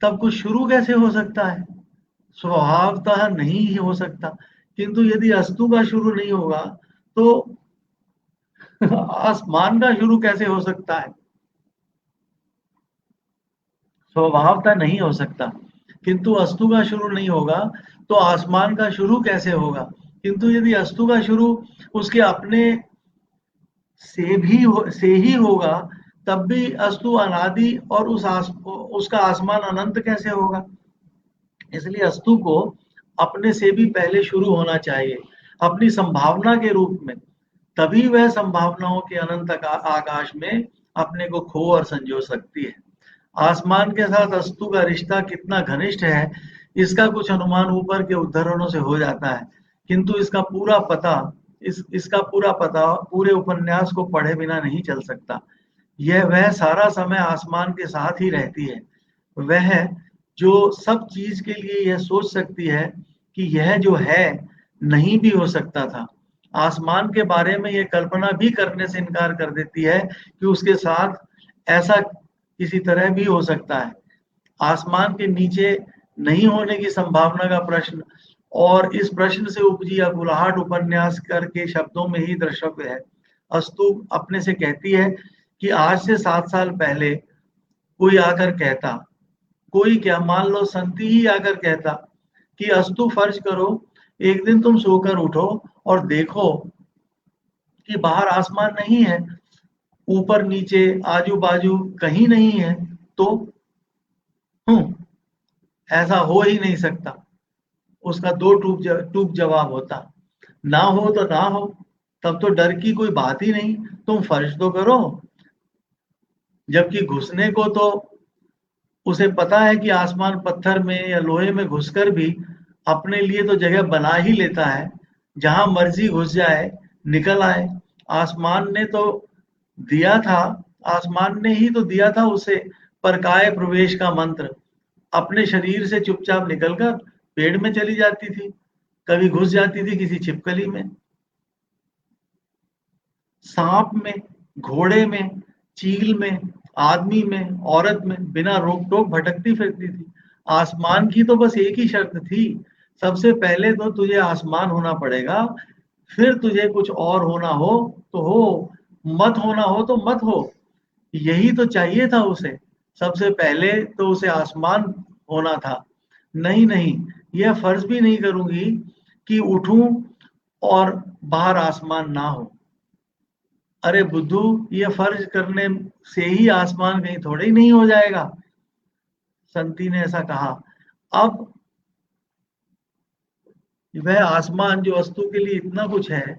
तब कुछ शुरू कैसे हो सकता है? स्वभावतः नहीं हो सकता। किंतु यदि अस्तु का शुरू नहीं होगा तो आसमान का शुरू कैसे हो सकता है? स्वभावतः नहीं हो सकता। किंतु अस्तु का शुरू नहीं होगा तो आसमान का शुरू कैसे होगा? किंतु यदि अस्तु का शुरू उसके अपने से ही होगा, तब भी अस्तु अनादि और उसका आसमान अनंत कैसे होगा? इसलिए अस्तु को अपने से भी पहले शुरू होना चाहिए, अपनी संभावना के रूप में। तभी वह संभावनाओं के अनंत आकाश में अपने को खो और संजो सकती है। आसमान के साथ अस्तु का रिश्ता कितना घनिष्ठ है, इसका कुछ अनुमान ऊपर के उद्धरणों से हो जाता है, किंतु इसका पूरा पता पूरे उपन्यास को पढ़े बिना नहीं चल सकता। वह सारा समय आसमान के साथ ही रहती है। वह जो सब चीज के लिए यह सोच सकती है कि यह जो है नहीं भी हो सकता था। आसमान के बारे में यह कल्पना भी करने से इनकार कर देती है कि उसके साथ ऐसा किसी तरह भी हो सकता है। आसमान के नीचे नहीं होने की संभावना का प्रश्न, और इस प्रश्न से उपजी अकुलाहट उपन्यासकार के शब्दों में ही द्रष्टव्य है। अस्तु अपने से कहती है कि आज से 7 साल पहले कोई आकर कहता, कोई क्या, मान लो संति ही आकर कहता कि अस्तु फर्ज करो एक दिन तुम सोकर उठो और देखो कि बाहर आसमान नहीं है, ऊपर नीचे आजू बाजू कहीं नहीं है, तो ऐसा हो ही नहीं सकता। उसका दो टूक जवाब होता, ना हो तो ना हो, तब तो डर की कोई बात ही नहीं, तुम फर्ज तो करो। जबकि घुसने को तो उसे पता है कि आसमान पत्थर में या लोहे में घुसकर भी अपने लिए तो जगह बना ही लेता है, जहां मर्जी घुस जाए, निकल आए। आसमान ने तो दिया था, आसमान ने ही तो दिया था उसे परकाय प्रवेश का मंत्र। अपने शरीर से चुपचाप निकलकर पेड़ में चली जाती थी, कभी घुस जाती थी किसी छिपकली में, सांप में, घोड़े में, चील में, आदमी में, औरत में, बिना रोक टोक भटकती फिरती थी। आसमान की तो बस एक ही शर्त थी, सबसे पहले तो तुझे आसमान होना पड़ेगा, फिर तुझे कुछ और होना हो तो हो, मत होना हो तो मत हो। यही तो चाहिए था उसे, सबसे पहले तो उसे आसमान होना था। नहीं नहीं, यह फर्ज भी नहीं करूंगी कि उठूं और बाहर आसमान ना हो। अरे बुद्धू, ये फर्ज करने से ही आसमान कहीं थोड़े ही नहीं हो जाएगा। संती ने ऐसा कहा। अब वह आसमान जो अस्तु के लिए इतना कुछ है,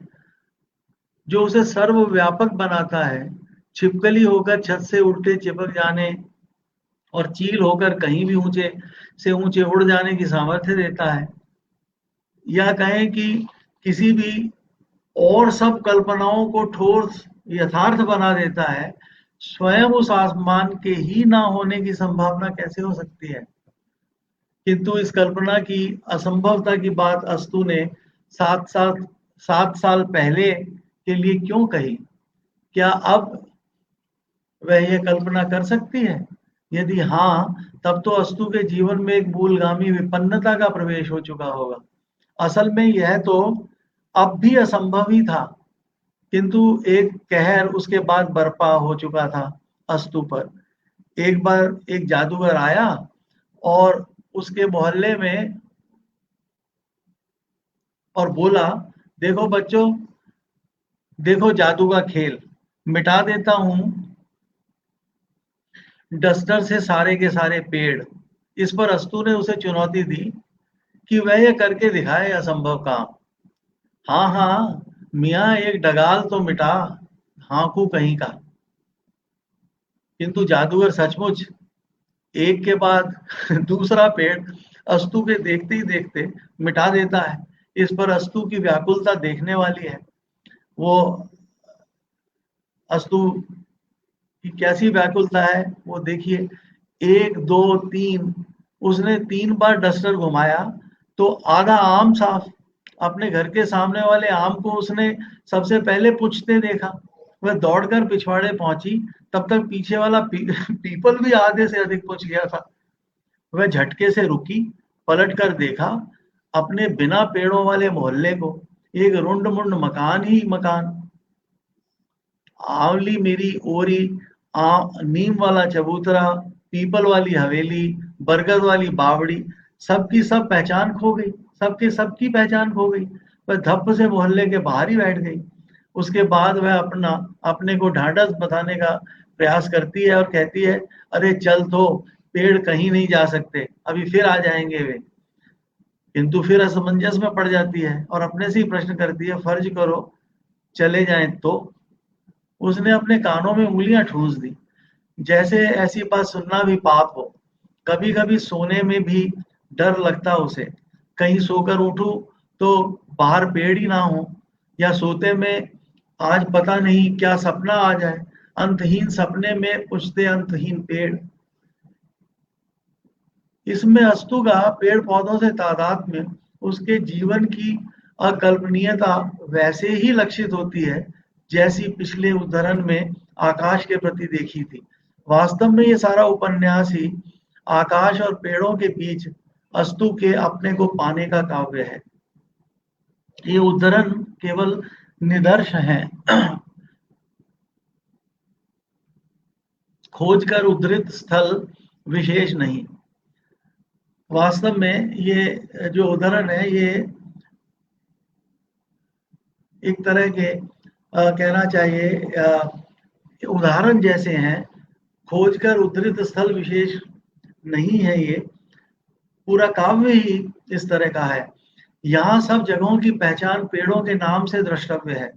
जो उसे सर्वव्यापक बनाता है, छिपकली होकर छत से उल्टे चिपक जाने और चील होकर कहीं भी ऊंचे से ऊंचे उड़ जाने की सामर्थ्य देता है, या कहें कि किसी भी और सब कल्पनाओं को ठोस यथार्थ बना देता है, स्वयं उस आसमान के ही ना होने की संभावना कैसे हो सकती है? किंतु इस कल्पना की असंभवता की बात अस्तु ने 7 साल 7 साल पहले के लिए क्यों कही? क्या अब वह यह कल्पना कर सकती है? यदि हाँ, तब तो अस्तु के जीवन में एक मूलगामी विपन्नता का प्रवेश हो चुका होगा। असल में यह तो अब भी असंभव ही था, किंतु एक कहर उसके बाद बर्पा हो चुका था अस्तु पर। एक बार एक जादूगर आया और उसके मोहल्ले में और बोला, देखो बच्चों, देखो जादू का खेल, मिटा देता हूं डस्टर से सारे के सारे पेड़। इस पर अस्तु ने उसे चुनौती दी कि वह यह करके दिखाए असंभव काम। हाँ हाँ मियाँ, एक डगाल तो मिटा, हाँकू कहीं का। किंतु जादूगर सचमुच एक के बाद दूसरा पेड़ अस्तु के देखते ही देखते मिटा देता है। इस पर अस्तु की व्याकुलता देखने वाली है। वो अस्तु की कैसी व्याकुलता है वो देखिए। एक दो तीन, उसने 3 बार डस्टर घुमाया तो आधा आम साफ। अपने घर के सामने वाले आम को उसने सबसे पहले पूछते देखा। वह दौड़कर पिछवाड़े पहुंची, तब तक पीछे वाला पीपल भी आधे से अधिक पहुंच गया था। वह झटके से रुकी, पलट कर देखा, अपने बिना पेड़ों वाले मोहल्ले को, एक रुंड मुंड मकान ही मकान। आंवली मेरी ओरी, नीम वाला चबूतरा, पीपल वाली हवेली, बरगद वाली बावड़ी, सबकी सब पहचान खो गई। सबके सबकी पहचान खो गई। वह धप्प से मोहल्ले के बाहर ही बैठ गई। उसके बाद वह अपने को ढांढस बताने का प्रयास करती है और कहती है, अरे चल तो, पेड़ कहीं नहीं जा सकते, अभी फिर आ जाएंगे वे। किंतु फिर असमंजस में पड़ जाती है और अपने से ही प्रश्न करती है, फर्ज करो चले जाएं तो। उसने अपने कानों में उंगलियां ठूंस दी, जैसे ऐसी बात सुनना भी पाप हो। कभी कभी सोने में भी डर लगता उसे, कहीं सोकर उठूं तो बाहर पेड़ ही ना हो, या सोते में आज पता नहीं क्या सपना आ जाए, अंतहीन सपने में पूछते अंतहीन पेड़। इसमें अस्तु का पेड़ पौधों से तादाद में उसके जीवन की अकल्पनीयता वैसे ही लक्षित होती है, जैसी पिछले उद्धरण में आकाश के प्रति देखी थी। वास्तव में ये सारा उपन्यास ही आकाश और पेड़ों के बीच अस्तु के अपने को पाने का काव्य है। ये उद्धरण केवल निदर्श हैं, खोज कर उद्धृत स्थल विशेष नहीं। वास्तव में ये जो उदाहरण है, ये एक तरह के कहना चाहिए उदाहरण जैसे हैं। खोज कर उद्धृत स्थल विशेष नहीं है ये, पूरा काव्य ही इस तरह का है। यहाँ सब जगहों की पहचान पेड़ों के नाम से द्रष्टव्य है।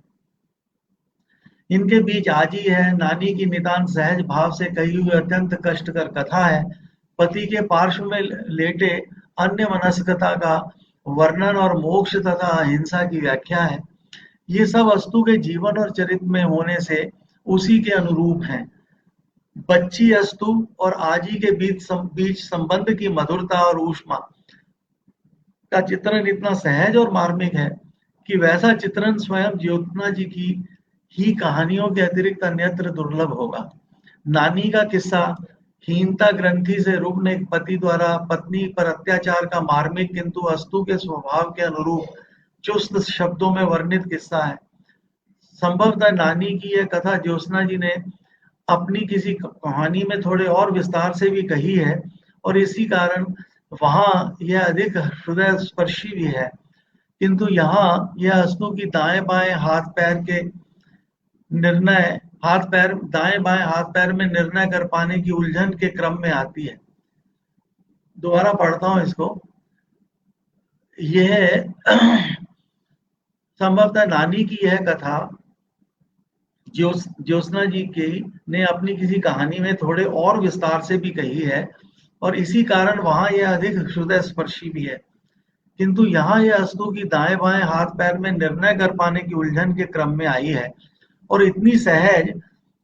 इनके बीच आजी है, नानी की नितांत सहज भाव से कही हुई अत्यंत कष्टकर कथा है, पति के पार्श्व में लेटे अन्य मनस्कता का वर्णन और मोक्ष तथा अहिंसा की व्याख्या है। ये सब अस्तु के जीवन और चरित्र में होने से उसी के अनुरूप हैं। बच्ची अस्तु और आजी के बीच संबंध की मधुरता और ऊष्मा का चित्रण इतना सहज और मार्मिक है कि वैसा चित्रण स्वयं ज्योत्सना जी की ही कहानियों के अतिरिक्त अन्यत्र दुर्लभ होगा। नानी का किस्सा हीनता ग्रंथि से रुग्ण एक पति द्वारा पत्नी पर अत्याचार का मार्मिक किंतु अस्तु के स्वभाव के अनुरूप चुस्त शब्दों में वर्णित किस्सा है। संभवतः नानी की यह कथा ज्योत्सना जी ने अपनी किसी कहानी में थोड़े और विस्तार से भी कही है और इसी कारण वहां यह अधिक हृदय स्पर्शी भी है, किंतु यहाँ यह अस्तु की दाएं बाएं हाथ पैर के निर्णय हाथ पैर दाएं बाएं हाथ पैर में निर्णय कर पाने की उलझन के क्रम में आती है। दोबारा पढ़ता हूं इसको। यह संभवतः नानी की यह कथा ज्योत्सना जी की ने अपनी किसी कहानी में थोड़े और विस्तार से भी कही है और इसी कारण वहां यह अधिक हृदय स्पर्शी भी है, किंतु यहाँ यह अस्तु की दाएं बाएं हाथ पैर में निर्णय कर पाने की उलझन के क्रम में आई है और इतनी सहज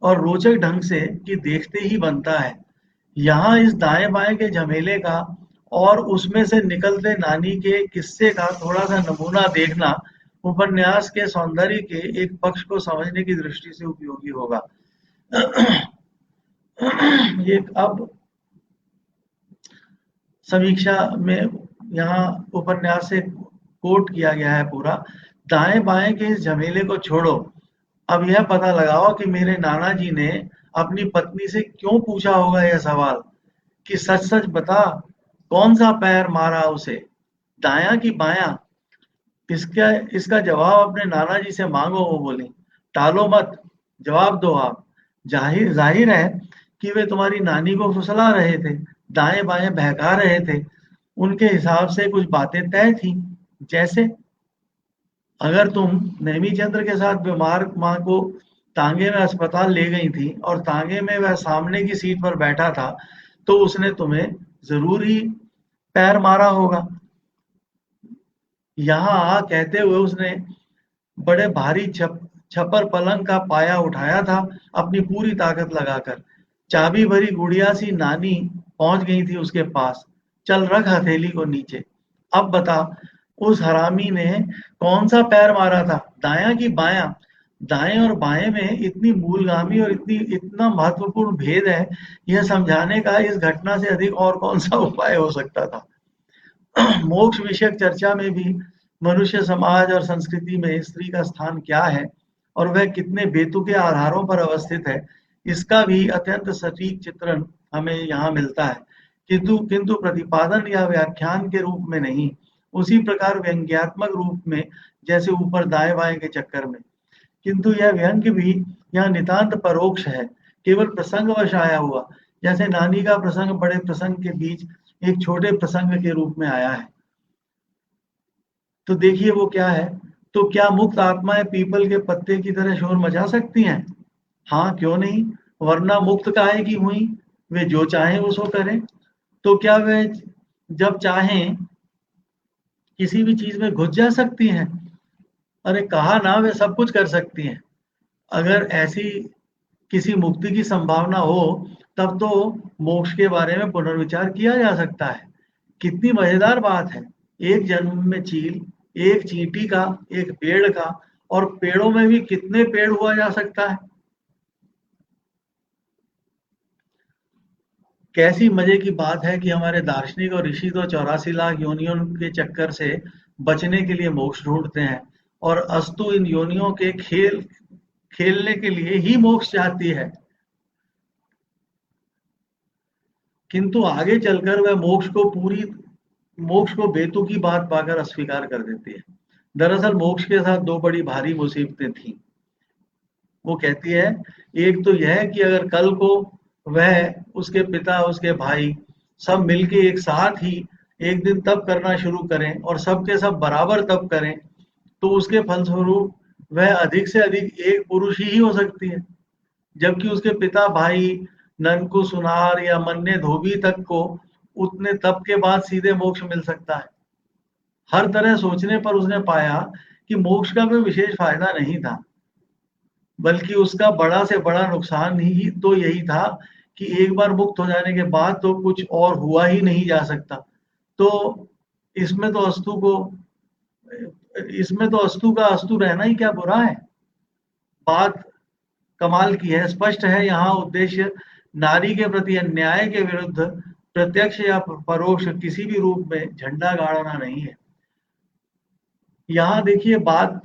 और रोचक ढंग से कि देखते ही बनता है। यहाँ इस दाएं बाएं के झमेले का और उसमें से निकलते नानी के किस्से का थोड़ा सा नमूना देखना उपन्यास के सौंदर्य के एक पक्ष को समझने की दृष्टि से उपयोगी होगा। ये अब समीक्षा में यहाँ उपन्यास से कोट किया गया है पूरा। दाएं बाएं के इस झमेले को छोड़ो, अब यह पता लगाओ कि मेरे नाना जी ने अपनी पत्नी से क्यों पूछा होगा यह सवाल कि सच सच बता, कौन सा पैर मारा उसे, दायां कि बायां? इसका जवाब अपने नाना जी से मांगो, वो बोली। टालो मत, जवाब दो आप। जाहिर जाहिर है कि वे तुम्हारी नानी को फुसला रहे थे, दाएं बाएं बहका रहे थे। उनके हिसाब से कुछ बातें तय थी, जैसे अगर तुम नेमीचंद्र के साथ बीमार माँ को तांगे में अस्पताल ले गई थी और तांगे में वह सामने की सीट पर बैठा था, तो उसने तुम्हें जरूर ही पैर मारा होगा। यहाँ कहते हुए उसने बड़े भारी छपर पलंग का पाया उठाया था अपनी पूरी ताकत लगाकर। चाबी भरी गुड़िया सी नानी पहुंच गई थी उसके पास। चल रख हथेली को नीचे, अब बता उस हरामी ने कौन सा पैर मारा था, दायां कि बायां? दाएं और बाएं में इतनी मूलगामी और इतना महत्वपूर्ण भेद है, यह समझाने का इस घटना से अधिक और कौन सा उपाय हो सकता था। मोक्ष विषयक चर्चा में भी मनुष्य समाज और संस्कृति में स्त्री का स्थान क्या है और वह कितने बेतुके आधारों पर अवस्थित है, इसका भी अत्यंत सटीक चित्रण हमें यहाँ मिलता है, किंतु किंतु प्रतिपादन या व्याख्यान के रूप में नहीं, उसी प्रकार व्यंग्यात्मक रूप में, जैसे ऊपर दाएं बाएं के चक्कर में। किंतु यह व्यंग्य भी यहाँ नितांत परोक्ष है, केवल प्रसंगवश आया हुआ, जैसे नानी का प्रसंग बड़े प्रसंग के बीच एक छोटे प्रसंग के रूप में आया है। तो देखिए वो क्या है। तो क्या मुक्त आत्माएं पीपल के पत्ते की तरह शोर मचा सकती हैं? हाँ, क्यों नहीं, वरना मुक्त काहे की हुई, वे जो चाहें वो सो करें। तो क्या वे जब चाहें किसी भी चीज में घुस जा सकती हैं? अरे कहा ना, वे सब कुछ कर सकती हैं। अगर ऐसी किसी मुक्ति की संभावना हो तब तो मोक्ष के बारे में पुनर्विचार किया जा सकता है। कितनी मजेदार बात है, एक जन्म में चील, एक चींटी का, एक पेड़ का, और पेड़ों में भी कितने पेड़ हुआ जा सकता है। कैसी मजे की बात है कि हमारे दार्शनिक और ऋषि तो 84 लाख योनियों के चक्कर से बचने के लिए मोक्ष ढूंढते हैं और अस्तु इन योनियों के खेलने के लिए ही मोक्ष चाहती है, किंतु आगे चलकर वह मोक्ष को बेतुकी बात पाकर अस्वीकार कर देती है। दरअसल मोक्ष के साथ दो बड़ी भारी मुसीबतें थीं। वो कहती है, एक तो यह कि अगर कल को वह, उसके पिता, उसके भाई सब मिलके एक साथ ही एक दिन तप करना शुरू करें और सबके सब बराबर तप करें, तो उसके फलस्वरूप वह अधिक से अधिक एक पुरुष ही हो सकती है, जबकि उसके पिता भाई ननकु सुनार या मन्ने धोबी तक को उतने तप के बाद सीधे मोक्ष मिल सकता है। हर तरह सोचने पर उसने पाया कि मोक्ष का कोई विशेष फायदा नहीं था, बल्कि उसका बड़ा से बड़ा नुकसान ही तो यही था कि एक बार मुक्त हो जाने के बाद तो कुछ और हुआ ही नहीं जा सकता। तो इसमें तो अस्तु को इसमें तो अस्तु का अस्तु रहना ही क्या बुरा है। बात कमाल की है। स्पष्ट है यहाँ उद्देश्य नारी के प्रति अन्याय के विरुद्ध प्रत्यक्ष या परोक्ष किसी भी रूप में झंडा गाड़ना नहीं है। यहाँ देखिए बात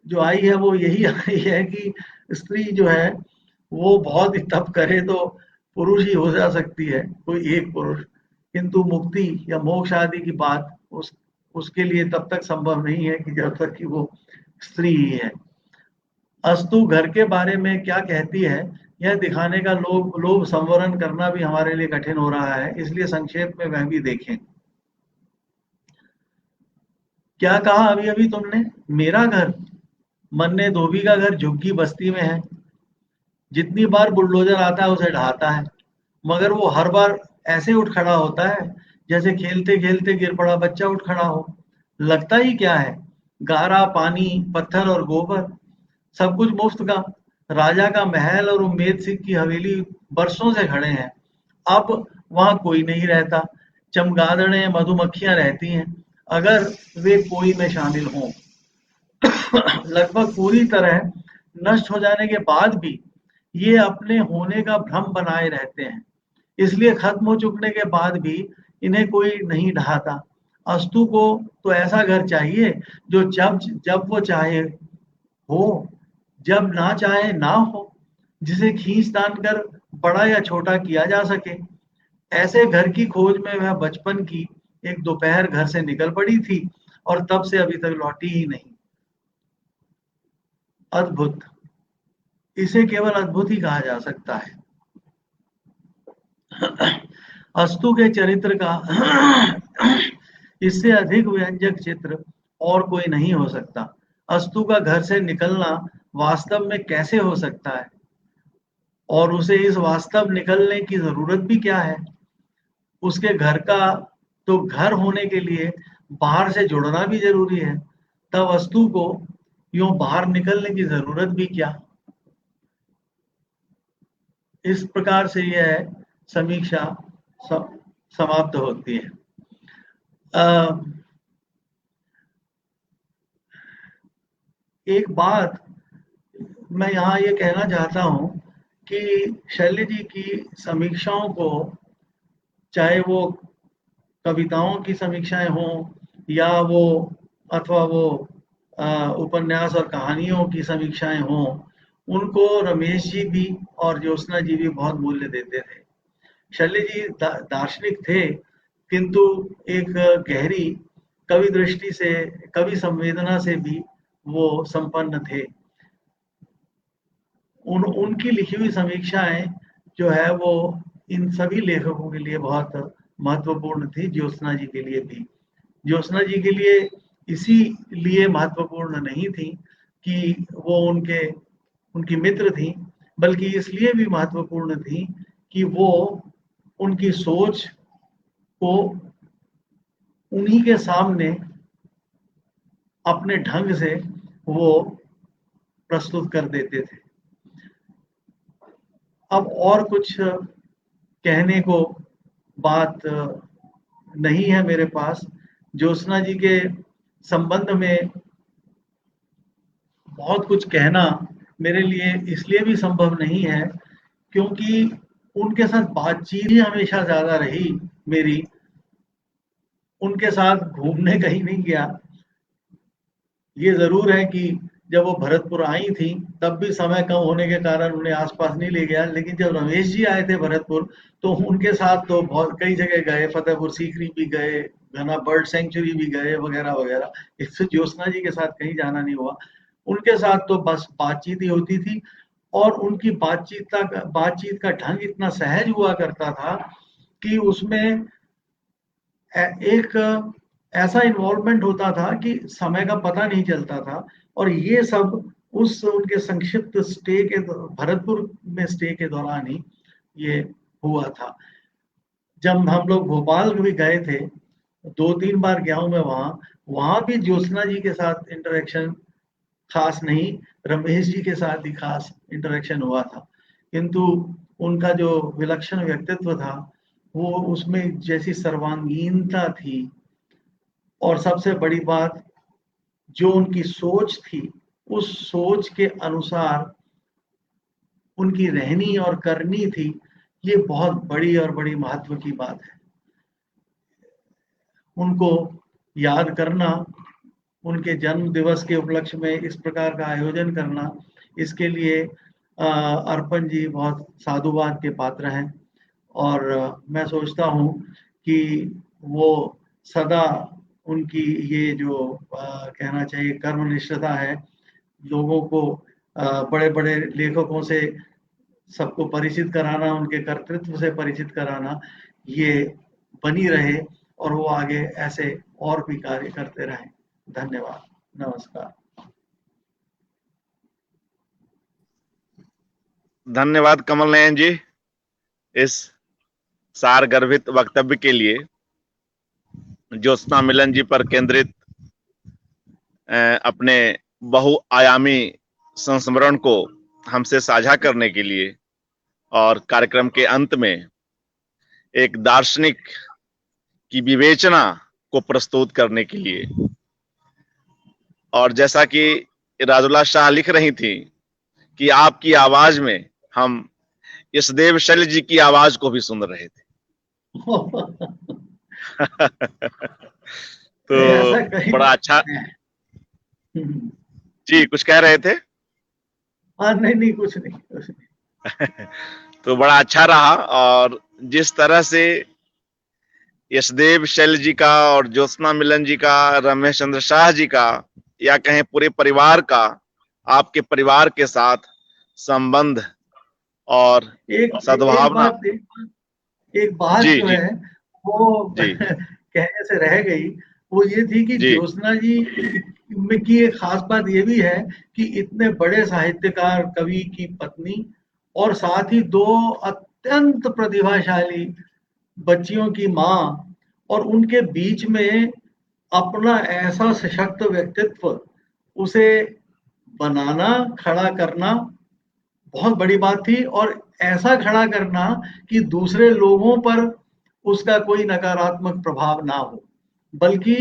जो आई है वो यही आई है कि स्त्री जो है वो बहुत ही तप करे तो पुरुष ही हो जा सकती है, कोई एक पुरुष, किंतु मुक्ति या मोक्ष आदि की बात उसके लिए तब तक संभव नहीं है कि जब तक कि वो स्त्री ही है। अस्तु घर के बारे में क्या कहती है यह दिखाने का लोभ संवरण करना भी हमारे लिए कठिन हो रहा है, इसलिए संक्षेप में वह भी देखें। क्या कहा अभी अभी तुमने? मेरा घर? मन्ने धोबी का घर झुग्गी बस्ती में है। जितनी बार बुलडोजर आता है उसे ढहाता है, मगर वो हर बार ऐसे उठ खड़ा होता है जैसे खेलते खेलते गिर पड़ा बच्चा उठ खड़ा हो। लगता ही क्या है, गारा पानी पत्थर और गोबर, सब कुछ मुफ्त का। राजा का महल और उम्मेद सिंह की हवेली बरसों से खड़े हैं, अब वहां कोई नहीं रहता। चमगादड़ें मधुमक्खियां रहती हैं, अगर वे कोई में शामिल हों। लगभग पूरी तरह नष्ट हो जाने के बाद भी ये अपने होने का भ्रम बनाए रहते हैं, इसलिए खत्म हो चुकने के बाद भी इन्हें कोई नहीं ढहाता। अस्तु को तो ऐसा घर चाहिए जो जब जब वो चाहे हो, जब ना चाहे ना हो, जिसे खींच तान कर बड़ा या छोटा किया जा सके। ऐसे घर की खोज में वह बचपन की एक दोपहर घर से निकल पड़ी थी और तब से अभी तक लौटी ही नहीं। अद्भुत, इसे केवल अद्भुत ही कहा जा सकता है। अस्तु के चरित्र का इससे अधिक व्यंजक चित्र और कोई नहीं हो सकता। अस्तु का घर से निकलना वास्तव में कैसे हो सकता है, और उसे इस वास्तव निकलने की जरूरत भी क्या है? उसके घर का तो घर होने के लिए बाहर से जुड़ना भी जरूरी है, तब अस्तु को यूं बाहर निकलने की जरूरत भी क्या? इस प्रकार से यह समीक्षा समाप्त होती है। एक बात मैं यहाँ ये कहना चाहता हूँ कि शैली जी की समीक्षाओं को, चाहे वो कविताओं की समीक्षाएं हों या वो अथवा वो उपन्यास और कहानियों की समीक्षाएं हों, उनको रमेश जी भी और ज्योत्सना जी भी बहुत मूल्य देते थे। शैली जी दार्शनिक थे, किंतु एक गहरी कवि दृष्टि से, कवि संवेदना से भी वो संपन्न थे। उनकी लिखी हुई समीक्षाएं जो है वो इन सभी लेखकों के लिए बहुत महत्वपूर्ण थी, ज्योत्सना जी के लिए भी। ज्योत्सना जी के लिए इसीलिए महत्वपूर्ण नहीं थी कि वो उनकी मित्र थी, बल्कि इसलिए भी महत्वपूर्ण थी कि वो उनकी सोच को उन्हीं के सामने अपने ढंग से वो प्रस्तुत कर देते थे। अब और कुछ कहने को बात नहीं है मेरे पास। ज्योत्सना जी के संबंध में बहुत कुछ कहना मेरे लिए इसलिए भी संभव नहीं है क्योंकि उनके साथ बातचीत ही हमेशा ज्यादा रही मेरी। उनके साथ घूमने कहीं नहीं गया। ये जरूर है कि जब वो भरतपुर आई थी तब भी समय कम होने के कारण उन्हें आसपास नहीं ले गया, लेकिन जब रमेश जी आए थे भरतपुर तो उनके साथ तो बहुत कई जगह गए, फतेहपुर सीकरी भी गए, घना बर्ड सेंचुरी भी गए, वगैरह वगैरह। इससे ज्योत्सना जी के साथ कहीं जाना नहीं हुआ। उनके साथ तो बस बातचीत ही होती थी, और उनकी बातचीत का ढंग इतना सहज हुआ करता था कि उसमें एक ऐसा इन्वॉल्वमेंट होता था कि समय का पता नहीं चलता था। और ये सब उस उनके संक्षिप्त स्टे के भरतपुर में स्टे के दौरान ही ये हुआ था। जब हम लोग भोपाल भी गए थे, 2-3 बार गया हूँ मैं वहाँ, वहाँ भी ज्योत्सना जी के साथ इंटरेक्शन खास नहीं, रमेश जी के साथ ही खास इंटरेक्शन हुआ था। किंतु उनका जो विलक्षण व्यक्तित्व था, वो उसमें जैसी सर्वांगीणता थी, और सबसे बड़ी बात जो उनकी सोच थी, उस सोच के अनुसार उनकी रहनी और करनी थी, ये बहुत बड़ी और बड़ी महत्व की बात है। उनको याद करना, उनके जन्म दिवस के उपलक्ष्य में इस प्रकार का आयोजन करना, इसके लिए अर्पण जी बहुत साधुवाद के पात्र हैं। और मैं सोचता हूँ कि वो सदा उनकी ये जो कहना चाहिए कर्मनिष्ठता है, लोगों को बड़े-बड़े लेखकों से सबको परिचित कराना, उनके कर्तृत्व से परिचित कराना, ये बनी रहे और वो आगे ऐसे और भी कार्य करते रहें। धन्यवाद। नमस्कार। धन्यवाद कमल नयन जी इस सारगर्भित वक्तव्य के लिए, ज्योत्सना मिलन जी पर केंद्रित अपने बहुआयामी संस्मरण को हमसे साझा करने के लिए, और कार्यक्रम के अंत में एक दार्शनिक की विवेचना को प्रस्तुत करने के लिए। और जैसा कि राजुला शाह लिख रही थी कि आपकी आवाज में हम यशदेव शैल जी की आवाज को भी सुन रहे थे। तो बड़ा अच्छा। जी कुछ कह रहे थे? नहीं, कुछ नहीं। तो बड़ा अच्छा रहा, और जिस तरह से यशदेव शैल जी का और ज्योत्सना मिलन जी का, रमेश चंद्र शाह जी का, या कहें पूरे परिवार का, आपके परिवार के साथ संबंध और सद्भावना। एक बात जी जो जी है वो जी कहने से रह गई, वो ये थी कि जी ज्योत्सना जी में की एक खास बात ये भी है कि इतने बड़े साहित्यकार, कवि की पत्नी, और साथ ही 2 अत्यंत प्रतिभाशाली बच्चियों की माँ, और उनके बीच में अपना ऐसा सशक्त व्यक्तित्व, उसे बनाना, खड़ा करना बहुत बड़ी बात थी। और ऐसा खड़ा करना कि दूसरे लोगों पर उसका कोई नकारात्मक प्रभाव ना हो, बल्कि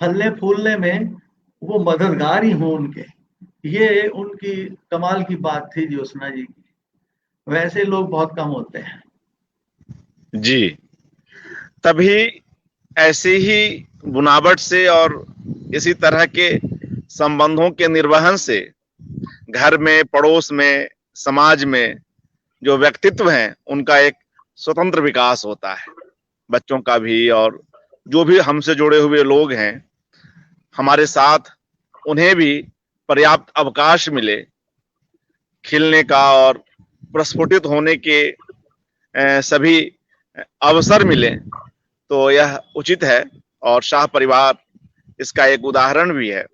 फलने-फूलने में वो मददगार ही हों उनके। ये उनकी कमाल की बात थी ज्योत्सना जी की। वैसे लोग बहुत कम होते हैं। जी। तभी ऐसे ही बुनावट से और इसी तरह के संबंधों के निर्वहन से घर में, पड़ोस में, समाज में जो व्यक्तित्व हैं उनका एक स्वतंत्र विकास होता है। बच्चों का भी, और जो भी हमसे जुड़े हुए लोग हैं, हमारे साथ उन्हें भी पर्याप्त अवकाश मिले खिलने का, और प्रस्फुटित होने के सभी अवसर मिले, तो यह उचित है। और शाह परिवार इसका एक उदाहरण भी है।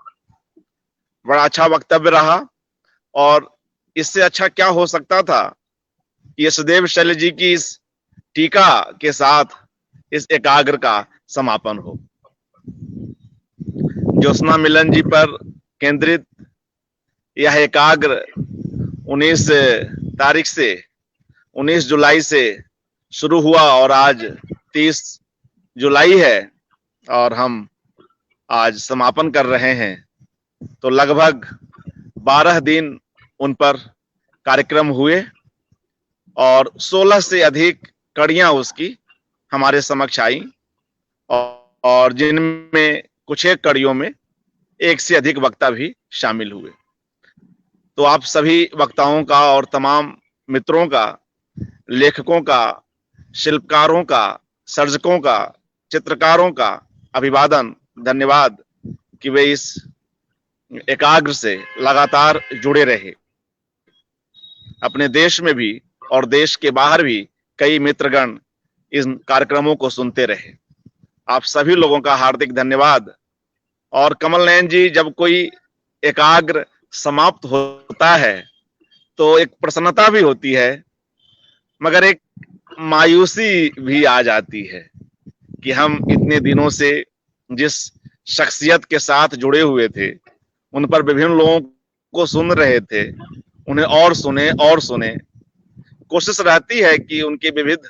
बड़ा अच्छा वक्तव्य रहा, और इससे अच्छा क्या हो सकता था कि यशदेव शैल जी की इस टीका के साथ इस एकाग्र का समापन हो। ज्योत्सना मिलन जी पर केंद्रित यह एकाग्र 19 तारीख से 19 जुलाई से शुरू हुआ, और आज 30 जुलाई है, और हम आज समापन कर रहे हैं। तो लगभग 12 दिन उन पर कार्यक्रम हुए, और 16 से अधिक कड़ियां उसकी हमारे समक्ष आई, और जिनमें कुछ एक कड़ियों में एक से अधिक वक्ता भी शामिल हुए। तो आप सभी वक्ताओं का, और तमाम मित्रों का, लेखकों का, शिल्पकारों का, सर्जकों का, चित्रकारों का अभिवादन, धन्यवाद कि वे इस एकाग्र से लगातार जुड़े रहे। अपने देश में भी और देश के बाहर भी कई मित्रगण इन कार्यक्रमों को सुनते रहे। आप सभी लोगों का हार्दिक धन्यवाद। और कमल नयन जी, जब कोई एकाग्र समाप्त होता है तो एक प्रसन्नता भी होती है, मगर एक मायूसी भी आ जाती है कि हम इतने दिनों से जिस शख्सियत के साथ जुड़े हुए थे, उन पर विभिन्न लोगों को सुन रहे थे, उन्हें और सुने। कोशिश रहती है कि उनके विविध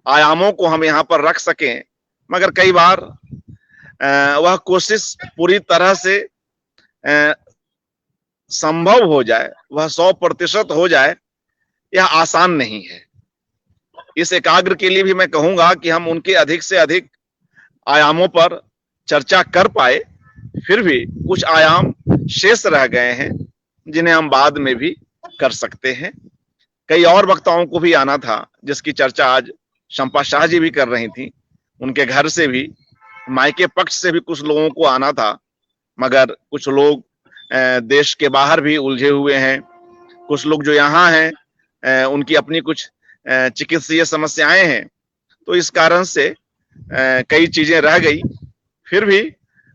आयामों को हम यहाँ पर रख सकें, मगर कई बार वह कोशिश पूरी तरह से संभव हो जाए, वह 100% हो जाए, यह आसान नहीं है। इस एकाग्र के लिए भी मैं कहूंगा कि हम उनके अधिक से अधिक आयामों पर चर्चा कर पाए, फिर भी कुछ आयाम शेष रह गए हैं जिन्हें हम बाद में भी कर सकते हैं। कई और वक्ताओं को भी आना था, जिसकी चर्चा आज शंपा शाह जी भी कर रही थी। उनके घर से भी, मायके पक्ष से भी कुछ लोगों को आना था, मगर कुछ लोग देश के बाहर भी उलझे हुए हैं। कुछ लोग जो यहाँ हैं उनकी अपनी कुछ चिकित्सीय समस्याएं हैं, तो इस कारण से कई चीजें रह गई। फिर भी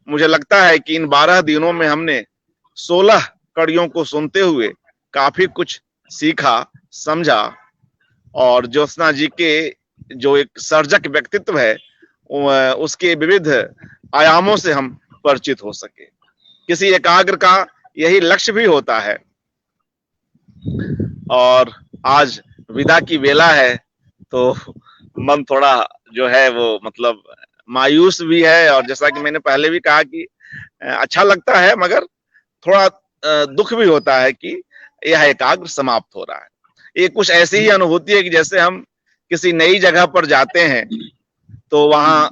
मुझे लगता है कि इन 12 दिनों में हमने 16 कड़ियों को सुनते हुए काफी कुछ सीखा, समझा, और ज्योत्सना जी के जो एक सर्जक व्यक्तित्व है उसके विविध आयामों से हम परिचित हो सके। किसी एकाग्र का यही लक्ष्य भी होता है। और आज विदा की वेला है, तो मन थोड़ा जो है वो मतलब मायूस भी है, और जैसा कि मैंने पहले भी कहा कि अच्छा लगता है, मगर थोड़ा दुख भी होता है कि यह एकाग्र समाप्त हो रहा है। ये कुछ ऐसी ही अनुभूति है कि जैसे हम किसी नई जगह पर जाते हैं तो वहां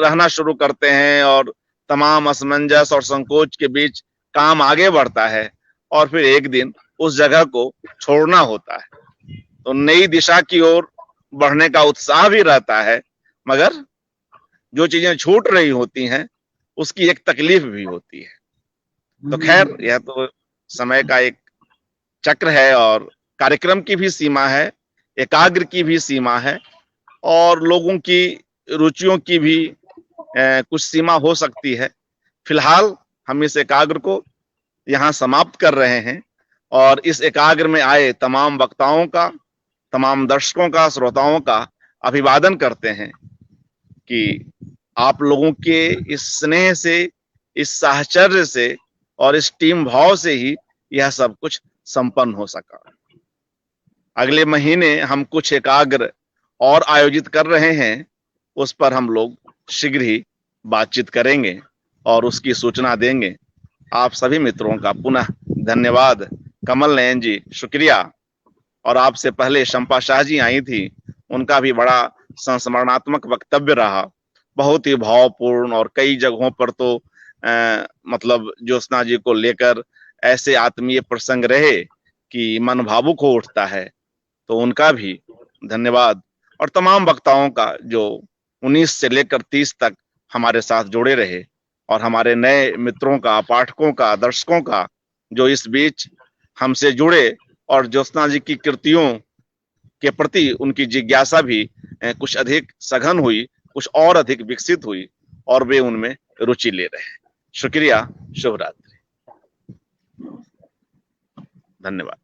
रहना शुरू करते हैं, और तमाम असमंजस और संकोच के बीच काम आगे बढ़ता है, और फिर एक दिन उस जगह को छोड़ना होता है। तो नई दिशा की ओर बढ़ने का उत्साह भी रहता है, मगर जो चीजें छूट रही होती हैं उसकी एक तकलीफ भी होती है। तो खैर, यह तो समय का एक चक्र है, और कार्यक्रम की भी सीमा है, एकाग्र की भी सीमा है, और लोगों की रुचियों की भी कुछ सीमा हो सकती है। फिलहाल हम इस एकाग्र को यहाँ समाप्त कर रहे हैं, और इस एकाग्र में आए तमाम वक्ताओं का, तमाम दर्शकों का, श्रोताओं का अभिवादन करते हैं कि आप लोगों के इस स्नेह से, इस साहचर्य से और इस टीम भाव से ही यह सब कुछ संपन्न हो सका। अगले महीने हम कुछ एकाग्र और आयोजित कर रहे हैं, उस पर हम लोग शीघ्र ही बातचीत करेंगे और उसकी सूचना देंगे। आप सभी मित्रों का पुनः धन्यवाद। कमल नयन जी, शुक्रिया। और आपसे पहले शंपा शाह जी आई थी, उनका भी बड़ा संस्मरणात्मक वक्तव्य रहा, बहुत ही भावपूर्ण, और कई जगहों पर तो मतलब ज्योत्सना जी को लेकर ऐसे आत्मीय प्रसंग रहे कि मन भावुक हो उठता है। तो उनका भी धन्यवाद, और तमाम वक्ताओं का जो 19 से लेकर 30 तक हमारे साथ जुड़े रहे, और हमारे नए मित्रों का, पाठकों का, दर्शकों का जो इस बीच हमसे जुड़े, और ज्योत्सना जी की कृतियों के प्रति उनकी जिज्ञासा भी कुछ अधिक सघन हुई, कुछ और अधिक विकसित हुई, और वे उनमें रुचि ले रहे हैं। शुक्रिया, शुभ रात्रि, धन्यवाद।